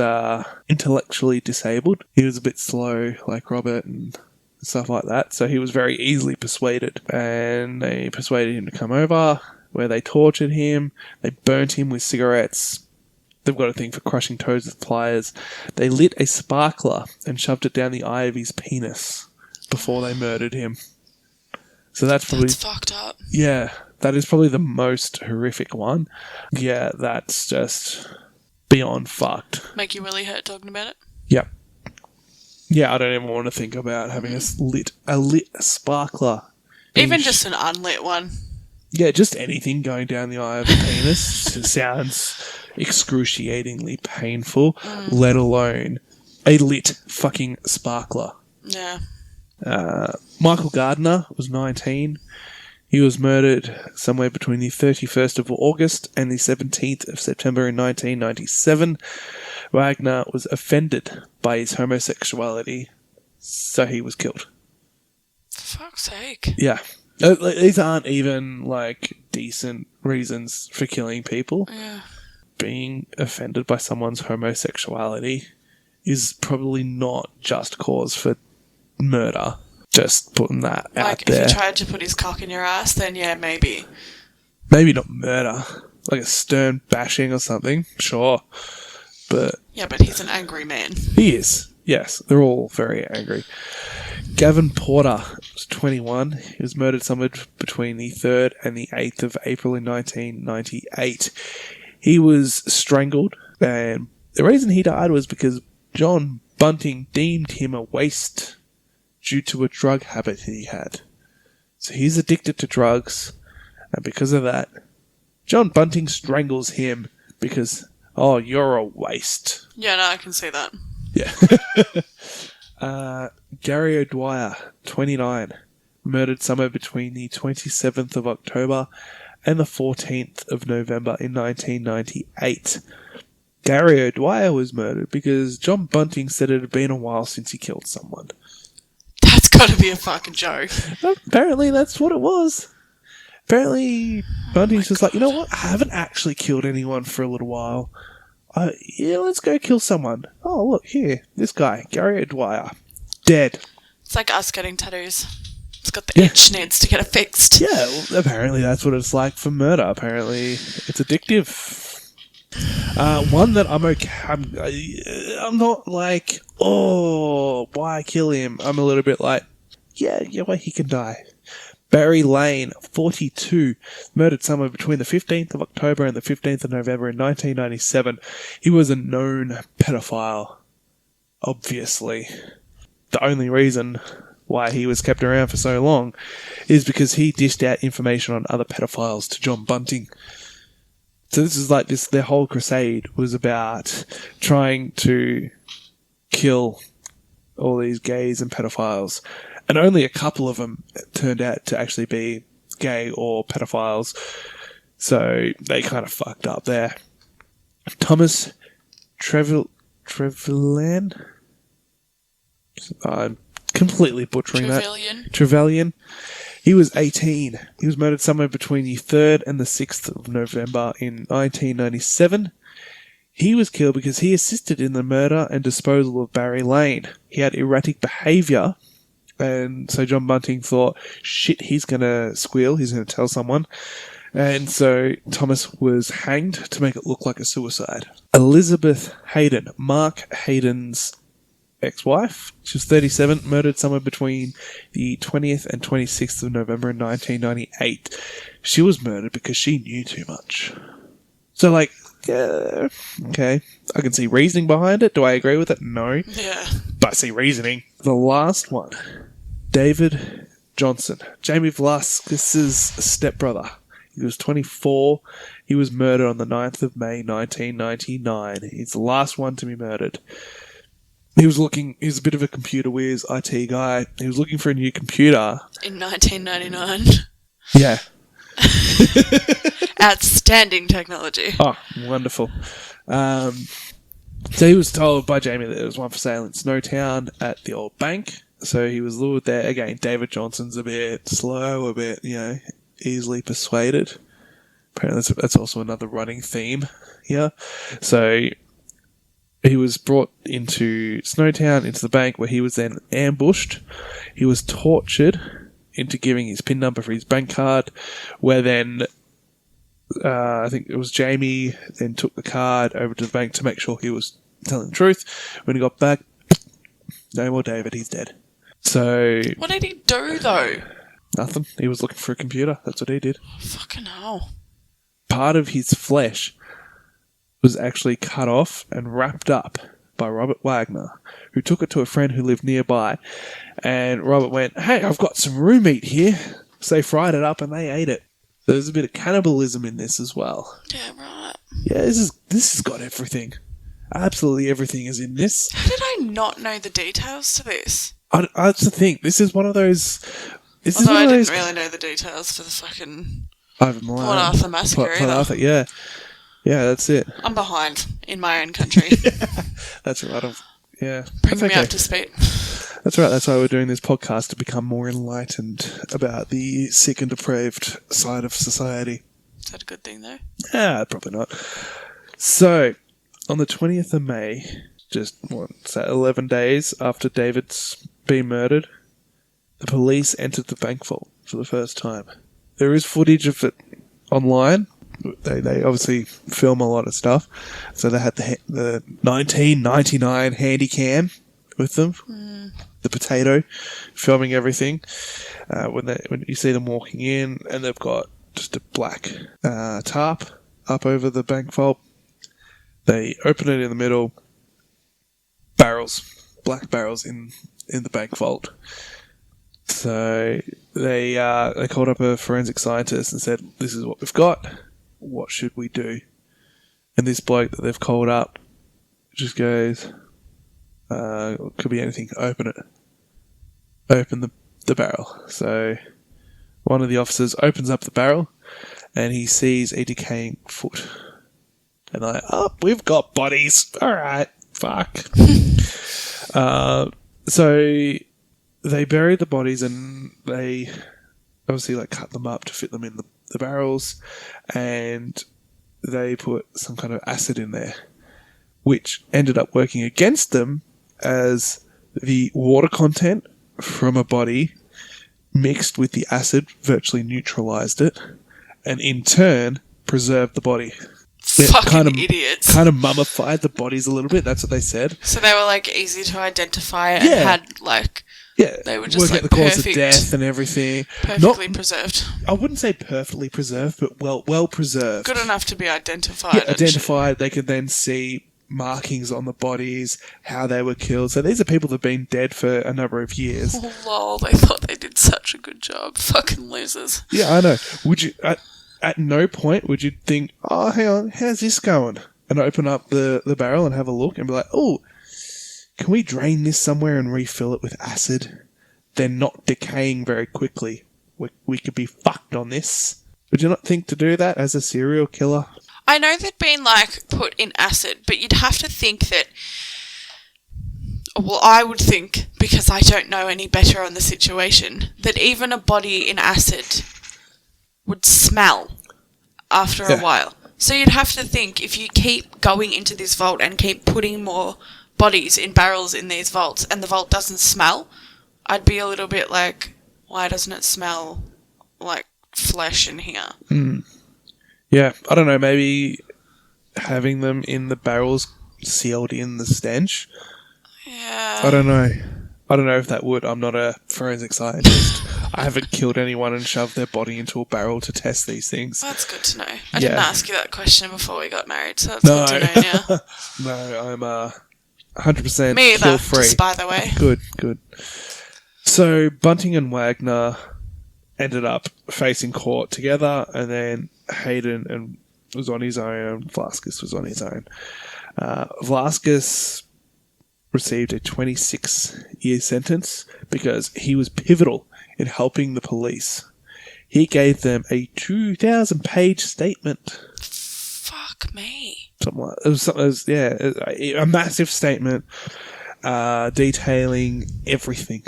intellectually disabled. He was a bit slow, like Robert and stuff like that, so he was very easily persuaded. And they persuaded him to come over, where they tortured him. They burnt him with cigarettes. They've got a thing for crushing toes with pliers. They lit a sparkler and shoved it down the eye of his penis before they murdered him. So that's fucked up. Yeah, that is probably the most horrific one. Yeah, that's just beyond fucked. Make you really hurt talking about it? Yep. Yeah, I don't even want to think about having a lit sparkler. Even just an unlit one. Yeah, just anything going down the eye of the penis sounds excruciatingly painful, let alone a lit fucking sparkler. Yeah. Michael Gardner was 19. He was murdered somewhere between the 31st of August and the 17th of September in 1997. Wagner was offended by his homosexuality, so he was killed. For fuck's sake. Yeah. These aren't even, like, decent reasons for killing people. Yeah. Being offended by someone's homosexuality is probably not just cause for murder. Just putting that out there. Like, if he tried to put his cock in your ass, then yeah, maybe. Maybe not murder. like a stern bashing or something, sure. But Yeah, but he's an angry man. he is. Yes, they're all very angry. Gavin Porter was 21. He was murdered somewhere between the 3rd and the 8th of April in 1998. He was strangled, and the reason he died was because John Bunting deemed him a waste due to a drug habit he had. So he's addicted to drugs, and because of that, John Bunting strangles him because, oh, you're a waste. Yeah, no, I can see that. Yeah. Gary O'Dwyer, 29, murdered somewhere between the 27th of October and the 14th of November in 1998. Gary O'Dwyer was murdered because John Bunting said it had been a while since he killed someone. That's got to be a fucking joke. Apparently that's what it was. Apparently Bunting's just like, you know what? I haven't actually killed anyone for a little while. Yeah, let's go kill someone. Oh, look, here. This guy, Gary O'Dwyer. Dead. It's like us getting tattoos. It's got the itch, needs to get it fixed. Yeah, well, apparently that's what it's like for murder. Apparently it's addictive. One that I'm okay. I'm not like, oh, why kill him? I'm a little bit like, yeah, well, he can die. Barry Lane, 42, murdered somewhere between the 15th of October and the 15th of November in 1997. He was a known pedophile, obviously. The only reason why he was kept around for so long is because he dished out information on other pedophiles to John Bunting. So this is like their whole crusade was about trying to kill all these gays and pedophiles. And only a couple of them turned out to actually be gay or pedophiles. So they kind of fucked up there. Thomas Trevelyan? I'm completely butchering Trevelyan. He was 18. He was murdered somewhere between the 3rd and the 6th of November in 1997. He was killed because he assisted in the murder and disposal of Barry Lane. He had erratic behaviour, and so John Bunting thought, shit, he's going to squeal, he's going to tell someone. And so Thomas was hanged to make it look like a suicide. Elizabeth Hayden, Mark Hayden's ex-wife, she was 37, murdered somewhere between the 20th and 26th of November in 1998. She was murdered because she knew too much. So, like, yeah, okay, I can see reasoning behind it. Do I agree with it? No. Yeah. But I see reasoning. The last one, David Johnson, Jamie Velasquez's stepbrother. He was 24. He was murdered on the 9th of May, 1999. He's the last one to be murdered. He was a bit of a computer whiz, IT guy. He was looking for a new computer. In 1999. Yeah. Outstanding technology. Oh, wonderful. So he was told by Jamie that there was one for sale in Snowtown at the old bank. So he was lured there. Again, David Johnson's a bit slow, a bit, easily persuaded. Apparently that's also another running theme here. So he was brought into Snowtown, into the bank, where he was then ambushed. He was tortured into giving his PIN number for his bank card, where then I think it was Jamie then took the card over to the bank to make sure he was telling the truth. When he got back, no more David, he's dead. So what did he do, though? Nothing. He was looking for a computer. That's what he did. Fucking hell. Part of his flesh was actually cut off and wrapped up by Robert Wagner, who took it to a friend who lived nearby. And Robert went, hey, I've got some roux meat here. So they fried it up and they ate it. There's a bit of cannibalism in this as well. Yeah, right. Yeah, this has got everything. Absolutely everything is in this. How did I not know the details to this? That's the thing. This is one of those... Although I didn't really know the details for the fucking Port Arthur massacre either. Port Arthur, yeah. Yeah, that's it. I'm behind in my own country. That's right. Bring me up to speed. That's right. That's why we're doing this podcast, to become more enlightened about the sick and depraved side of society. Is that a good thing, though? Probably not. So, on the 20th of May, just 11 days after David's been murdered, the police entered the bank vault for the first time. There is footage of it online. They obviously film a lot of stuff, so they had the 1999 Handycam with them, the potato, filming everything. When you see them walking in, and they've got just a black tarp up over the bank vault. They open it in the middle. Black barrels in the bank vault. So they called up a forensic scientist and said, "This is what we've got. What should we do?" And this bloke that they've called up just goes, "Could be anything. Open it. Open the barrel." So one of the officers opens up the barrel, and he sees a decaying foot. And they're like, "Oh, we've got bodies. All right, fuck." So they bury the bodies, and they obviously cut them up to fit them in the barrels, and they put some kind of acid in there, which ended up working against them, as the water content from a body mixed with the acid virtually neutralized it, and in turn preserved the body. Fucking idiots. Kind of mummified the bodies a little bit. That's what they said. So they were easy to identify and had they were just work out the cause of death and everything. Perfectly preserved. I wouldn't say perfectly preserved, but well preserved. Good enough to be identified. Yeah, identified. They could then see markings on the bodies, how they were killed. So these are people that have been dead for a number of years. Oh, lol, they thought they did such a good job. Fucking losers. Yeah, I know. Would you... At no point would you think, "Oh, hang on, how's this going?" And open up the barrel and have a look and be like, "Oh, can we drain this somewhere and refill it with acid? They're not decaying very quickly. We could be fucked on this." Would you not think to do that as a serial killer? I know they'd been put in acid, but you'd have to think that... Well, I would think, because I don't know any better on the situation, that even a body in acid would smell after a while. So you'd have to think, if you keep going into this vault and keep putting more bodies in barrels in these vaults and the vault doesn't smell, I'd be a little bit why doesn't it smell like flesh in here? Yeah, I don't know, maybe having them in the barrels sealed in the stench? Yeah. I don't know if that would. I'm not a forensic scientist. I haven't killed anyone and shoved their body into a barrel to test these things. That's good to know. I didn't ask you that question before we got married, so that's good to know now. No, I'm 100% Me either, kill-free. just by the way. Good. So Bunting and Wagner ended up facing court together, and then Hayden was on his own, and Vlaskis was on his own. Vlaskis received a 26-year sentence because he was pivotal in helping the police. He gave them a 2,000-page statement. Fuck me. Something like a massive statement detailing everything.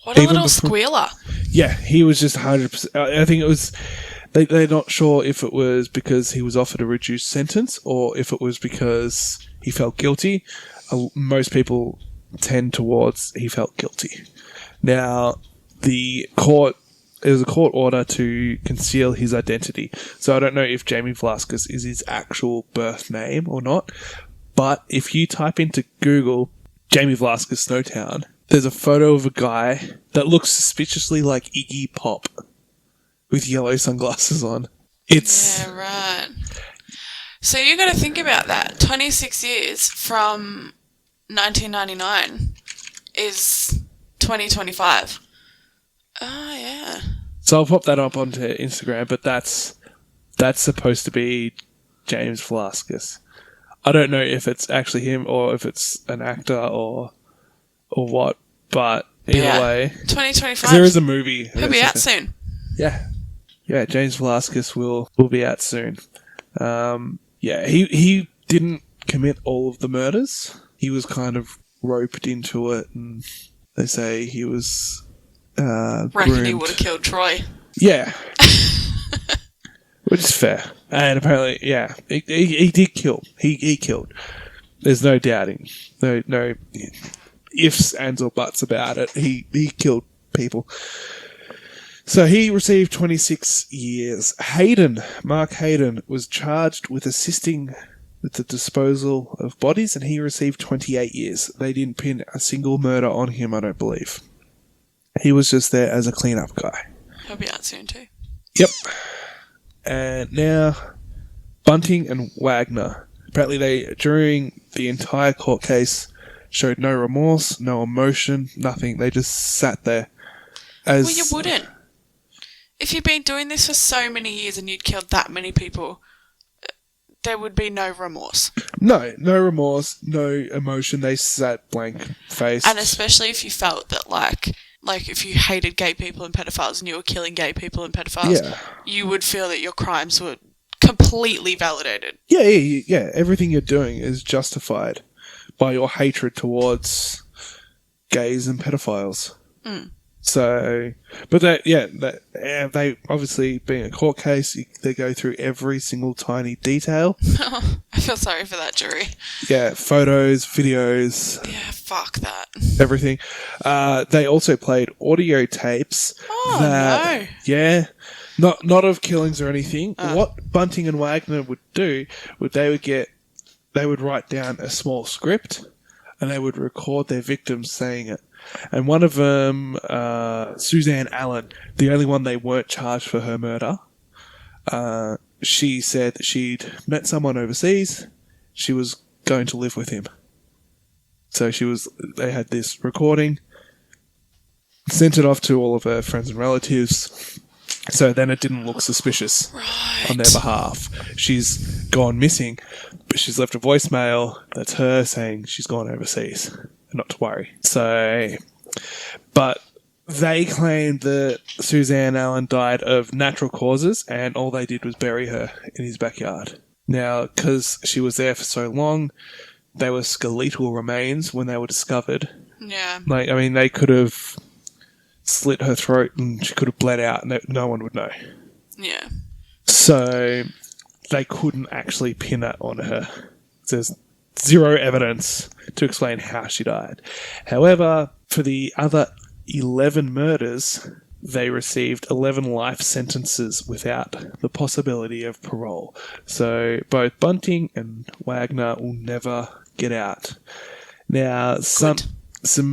What a little squealer. Yeah, he was just 100%. I think it was... They're not sure if it was because he was offered a reduced sentence or if it was because he felt guilty. Most people tend towards he felt guilty. Now, there was a court order to conceal his identity. So I don't know if Jamie Vlaskis is his actual birth name or not. But if you type into Google Jamie Vlaskis Snowtown, there's a photo of a guy that looks suspiciously like Iggy Pop with yellow sunglasses on. Yeah, right. So you got to think about that. 26 years from 1999 is 2025. Oh, yeah. So I'll pop that up onto Instagram, but that's supposed to be James Vlaskis. I don't know if it's actually him or if it's an actor or what, but either way. 2025. There is a movie. He'll be out soon. Yeah. Yeah, James Vlaskis will be out soon. He didn't commit all of the murders. He was kind of roped into it, and they say he was Reckon he would have killed Troy. Yeah. Which is fair. And apparently, he did kill. He killed. There's no doubting. No ifs, ands, or buts about it. He killed people. So he received 26 years. Mark Hayden, was charged with assisting with the disposal of bodies, and he received 28 years. They didn't pin a single murder on him, I don't believe. He was just there as a clean-up guy. He'll be out soon too. Yep. And now, Bunting and Wagner. Apparently they, during the entire court case, showed no remorse, no emotion, nothing. They just sat there. Well, you wouldn't. If you've been doing this for so many years and you'd killed that many people, there would be no remorse. No remorse, no emotion. They sat blank-faced. And especially if you felt that, like if you hated gay people and pedophiles and you were killing gay people and pedophiles, you would feel that your crimes were completely validated. Yeah. Everything you're doing is justified by your hatred towards gays and pedophiles. Mm. So, but they obviously, being a court case, they go through every single tiny detail. I feel sorry for that jury. Yeah, photos, videos. Yeah, fuck that. Everything. They also played audio tapes. Oh, no. Yeah. Not of killings or anything. What Bunting and Wagner would do, they would write down a small script and they would record their victims saying it. And one of them, Suzanne Allen, the only one they weren't charged for her murder, she said that she'd met someone overseas. She was going to live with him. So they had this recording, sent it off to all of her friends and relatives. So then it didn't look suspicious on their behalf. She's gone missing, but she's left a voicemail that's her saying she's gone overseas and not to worry. So, but they claimed that Suzanne Allen died of natural causes and all they did was bury her in his backyard. Now, because she was there for so long, they were skeletal remains when they were discovered. Yeah. They could have slit her throat and she could have bled out and no one would know. Yeah. So they couldn't actually pin that on her. There's zero evidence to explain how she died. However, for the other 11 murders, they received 11 life sentences without the possibility of parole. So both Bunting and Wagner will never get out. Now, something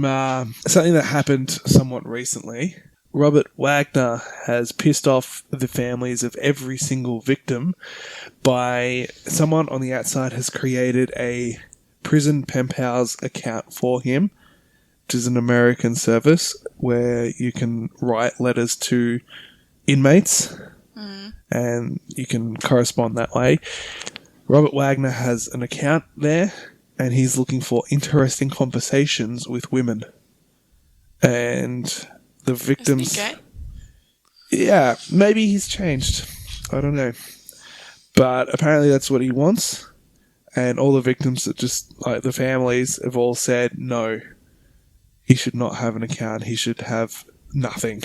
that happened somewhat recently. Robert Wagner has pissed off the families of every single victim by someone on the outside has created a prison pen pals account for him, which is an American service where you can write letters to inmates and you can correspond that way. Robert Wagner has an account there and he's looking for interesting conversations with women. And the victims... Isn't he gay? Yeah, maybe he's changed. I don't know. But apparently that's what he wants. And all the victims that the families have all said, no, he should not have an account. He should have nothing.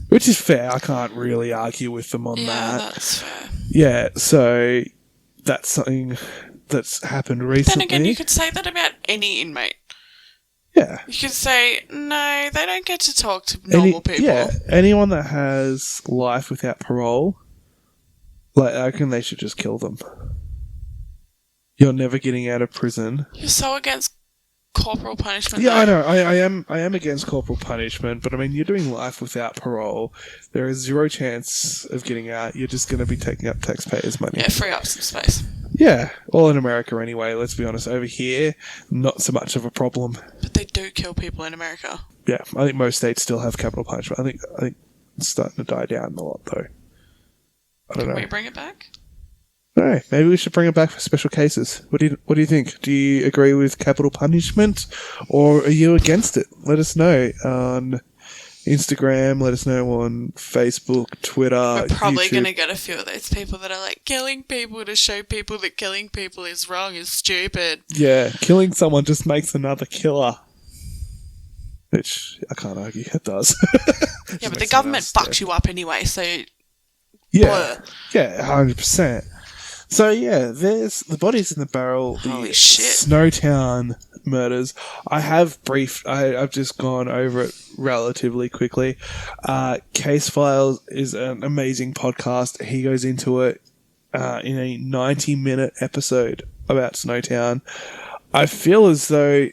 Which is fair. I can't really argue with them on that. Yeah, that's fair. Yeah, so that's something that's happened recently. Then again, you could say that about any inmate. Yeah. You could say, no, they don't get to talk to normal people. Yeah, anyone that has life without parole, I reckon they should just kill them. You're never getting out of prison. You're so against corporal punishment. Yeah, though. I know. I am against corporal punishment, but I mean, you're doing life without parole. There is zero chance of getting out. You're just going to be taking up taxpayers' money. Yeah, free up some space. Yeah, all in America anyway, let's be honest. Over here, not so much of a problem. But they do kill people in America. Yeah, I think most states still have capital punishment. I think it's starting to die down a lot, though. I don't know. Can we bring it back? No, maybe we should bring it back for special cases. What do you think? Do you agree with capital punishment, or are you against it? Let us know on Instagram. Let us know on Facebook, Twitter, We're probably YouTube. going to get a few of those people that are like, killing people to show people that killing people is wrong is stupid. Yeah, killing someone just makes another killer. Which I can't argue it does. Yeah, but the government fucks you up anyway, so... Yeah, blur. yeah, 100%. So yeah, there's the bodies in the barrel. Holy the shit. Snowtown murders. I've just gone over it relatively quickly. Case Files is an amazing podcast. He goes into it in a 90-minute episode about Snowtown. I feel as though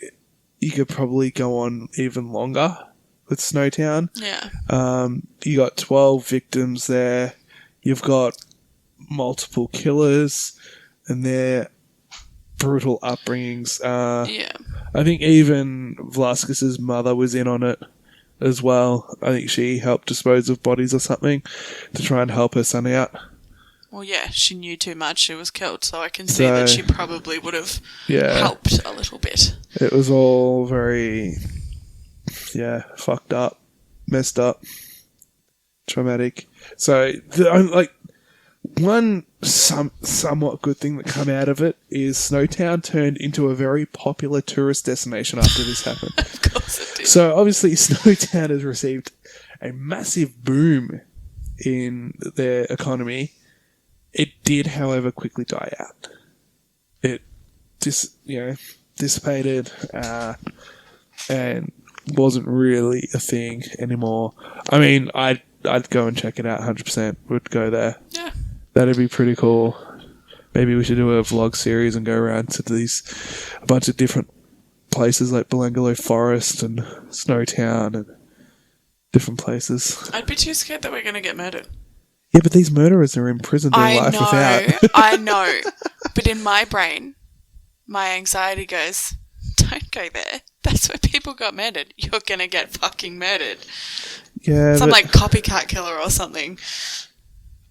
you could probably go on even longer with Snowtown. Yeah. You got 12 victims there. You've got multiple killers and their brutal upbringings. Yeah. I think even Velasquez's mother was in on it as well. I think she helped dispose of bodies or something to try and help her son out. Well, yeah, she knew too much. She was killed, so I can see that she probably would have helped a little bit. It was all very, fucked up, messed up, traumatic. So, one somewhat good thing that come out of it is Snowtown turned into a very popular tourist destination after this happened. Of course it did. So obviously Snowtown has received a massive boom in their economy. It did, however, quickly die out. It dissipated and wasn't really a thing anymore. I mean, I'd go and check it out 100%. Would go there. Yeah. That'd be pretty cool. Maybe we should do a vlog series and go around to a bunch of different places like Belangolo Forest and Snowtown and different places. I'd be too scared that we're going to get murdered. Yeah, but these murderers are in prison doing life without. I know. But in my brain, my anxiety goes, don't go there. That's where people got murdered. You're going to get fucking murdered. Yeah, Some like copycat killer or something.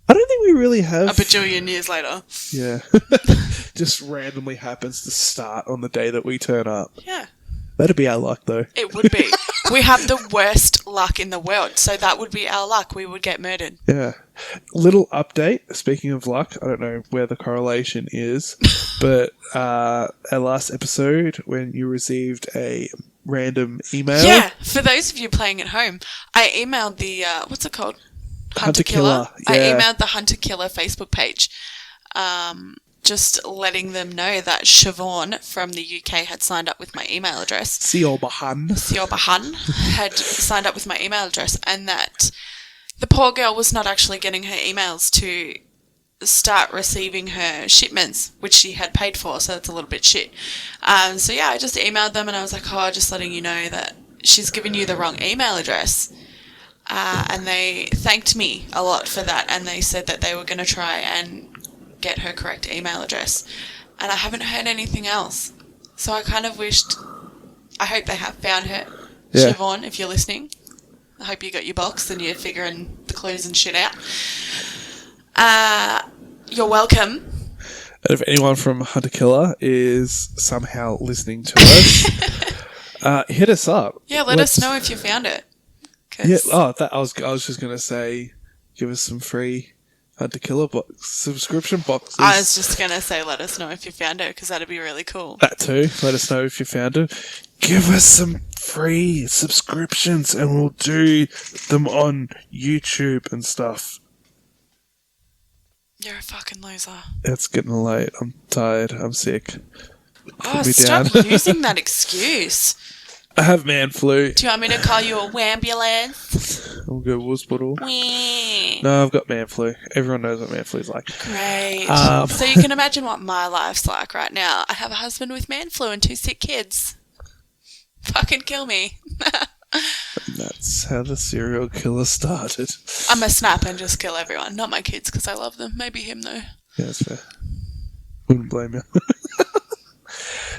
I don't think we really have. A bajillion years later. Yeah. Just randomly happens to start on the day that we turn up. Yeah. That'd be our luck, though. It would be. We have the worst luck in the world, so that would be our luck. We would get murdered. Yeah. Little update. Speaking of luck, I don't know where the correlation is, but our last episode when you received a random email. Yeah. For those of you playing at home, I emailed the, what's it called? Hunter Killer. Yeah. I emailed the Hunter Killer Facebook page, just letting them know that Siobhan from the UK had signed up with my email address. Siobhan had signed up with my email address, and that the poor girl was not actually getting her emails to start receiving her shipments, which she had paid for, so that's a little bit shit. So yeah, I just emailed them and I was like, just letting you know that she's given you the wrong email address. And they thanked me a lot for that, and they said that they were going to try and get her correct email address. And I haven't heard anything else. So I kind of wished, I hope they have found her. Yeah. Siobhan, if you're listening, I hope you got your box and you're figuring the clues and shit out. You're welcome. And if anyone from Hunter Killer is somehow listening to us, hit us up. Yeah, let us know if you found it. Yeah. I was just gonna say, give us some free Hunter Killer subscription boxes. I was just gonna say, let us know if you found it, because that'd be really cool. That too. Let us know if you found it. Give us some free subscriptions, and we'll do them on YouTube and stuff. You're a fucking loser. It's getting late. I'm tired. I'm sick. Stop using that excuse. I have man flu. Do you want me to call you a wambulance? I'll go hospital. No, I've got man flu. Everyone knows what man flu is like. Great. So you can imagine what my life's like right now. I have a husband with man flu and 2 sick kids. Fucking kill me. And that's how the serial killer started. I'm a snap and just kill everyone. Not my kids, because I love them. Maybe him, though. Yeah, that's fair. Wouldn't blame you.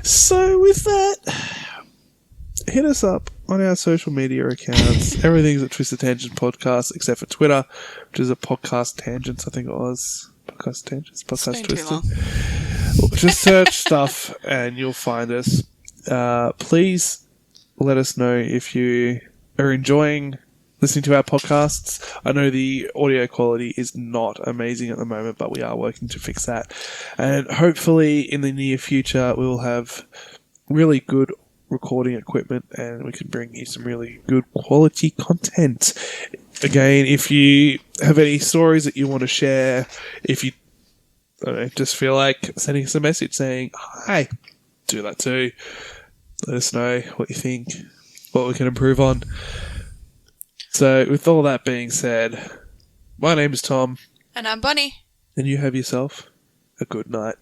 So with that, hit us up on our social media accounts. Everything's at Twisted Tangent Podcast, except for Twitter, which is at Podcast Tangents, I think it was. Podcast Tangents? Podcast Twisted. Just search stuff and you'll find us. Please let us know if you are enjoying listening to our podcasts. I know the audio quality is not amazing at the moment, but we are working to fix that. And hopefully in the near future, we will have really good recording equipment and we can bring you some really good quality content. Again, if you have any stories that you want to share, if you just feel like sending us a message saying, hi, do that too. Let us know what you think, what we can improve on. So, with all that being said, my name is Tom. And I'm Bonnie. And you have yourself a good night.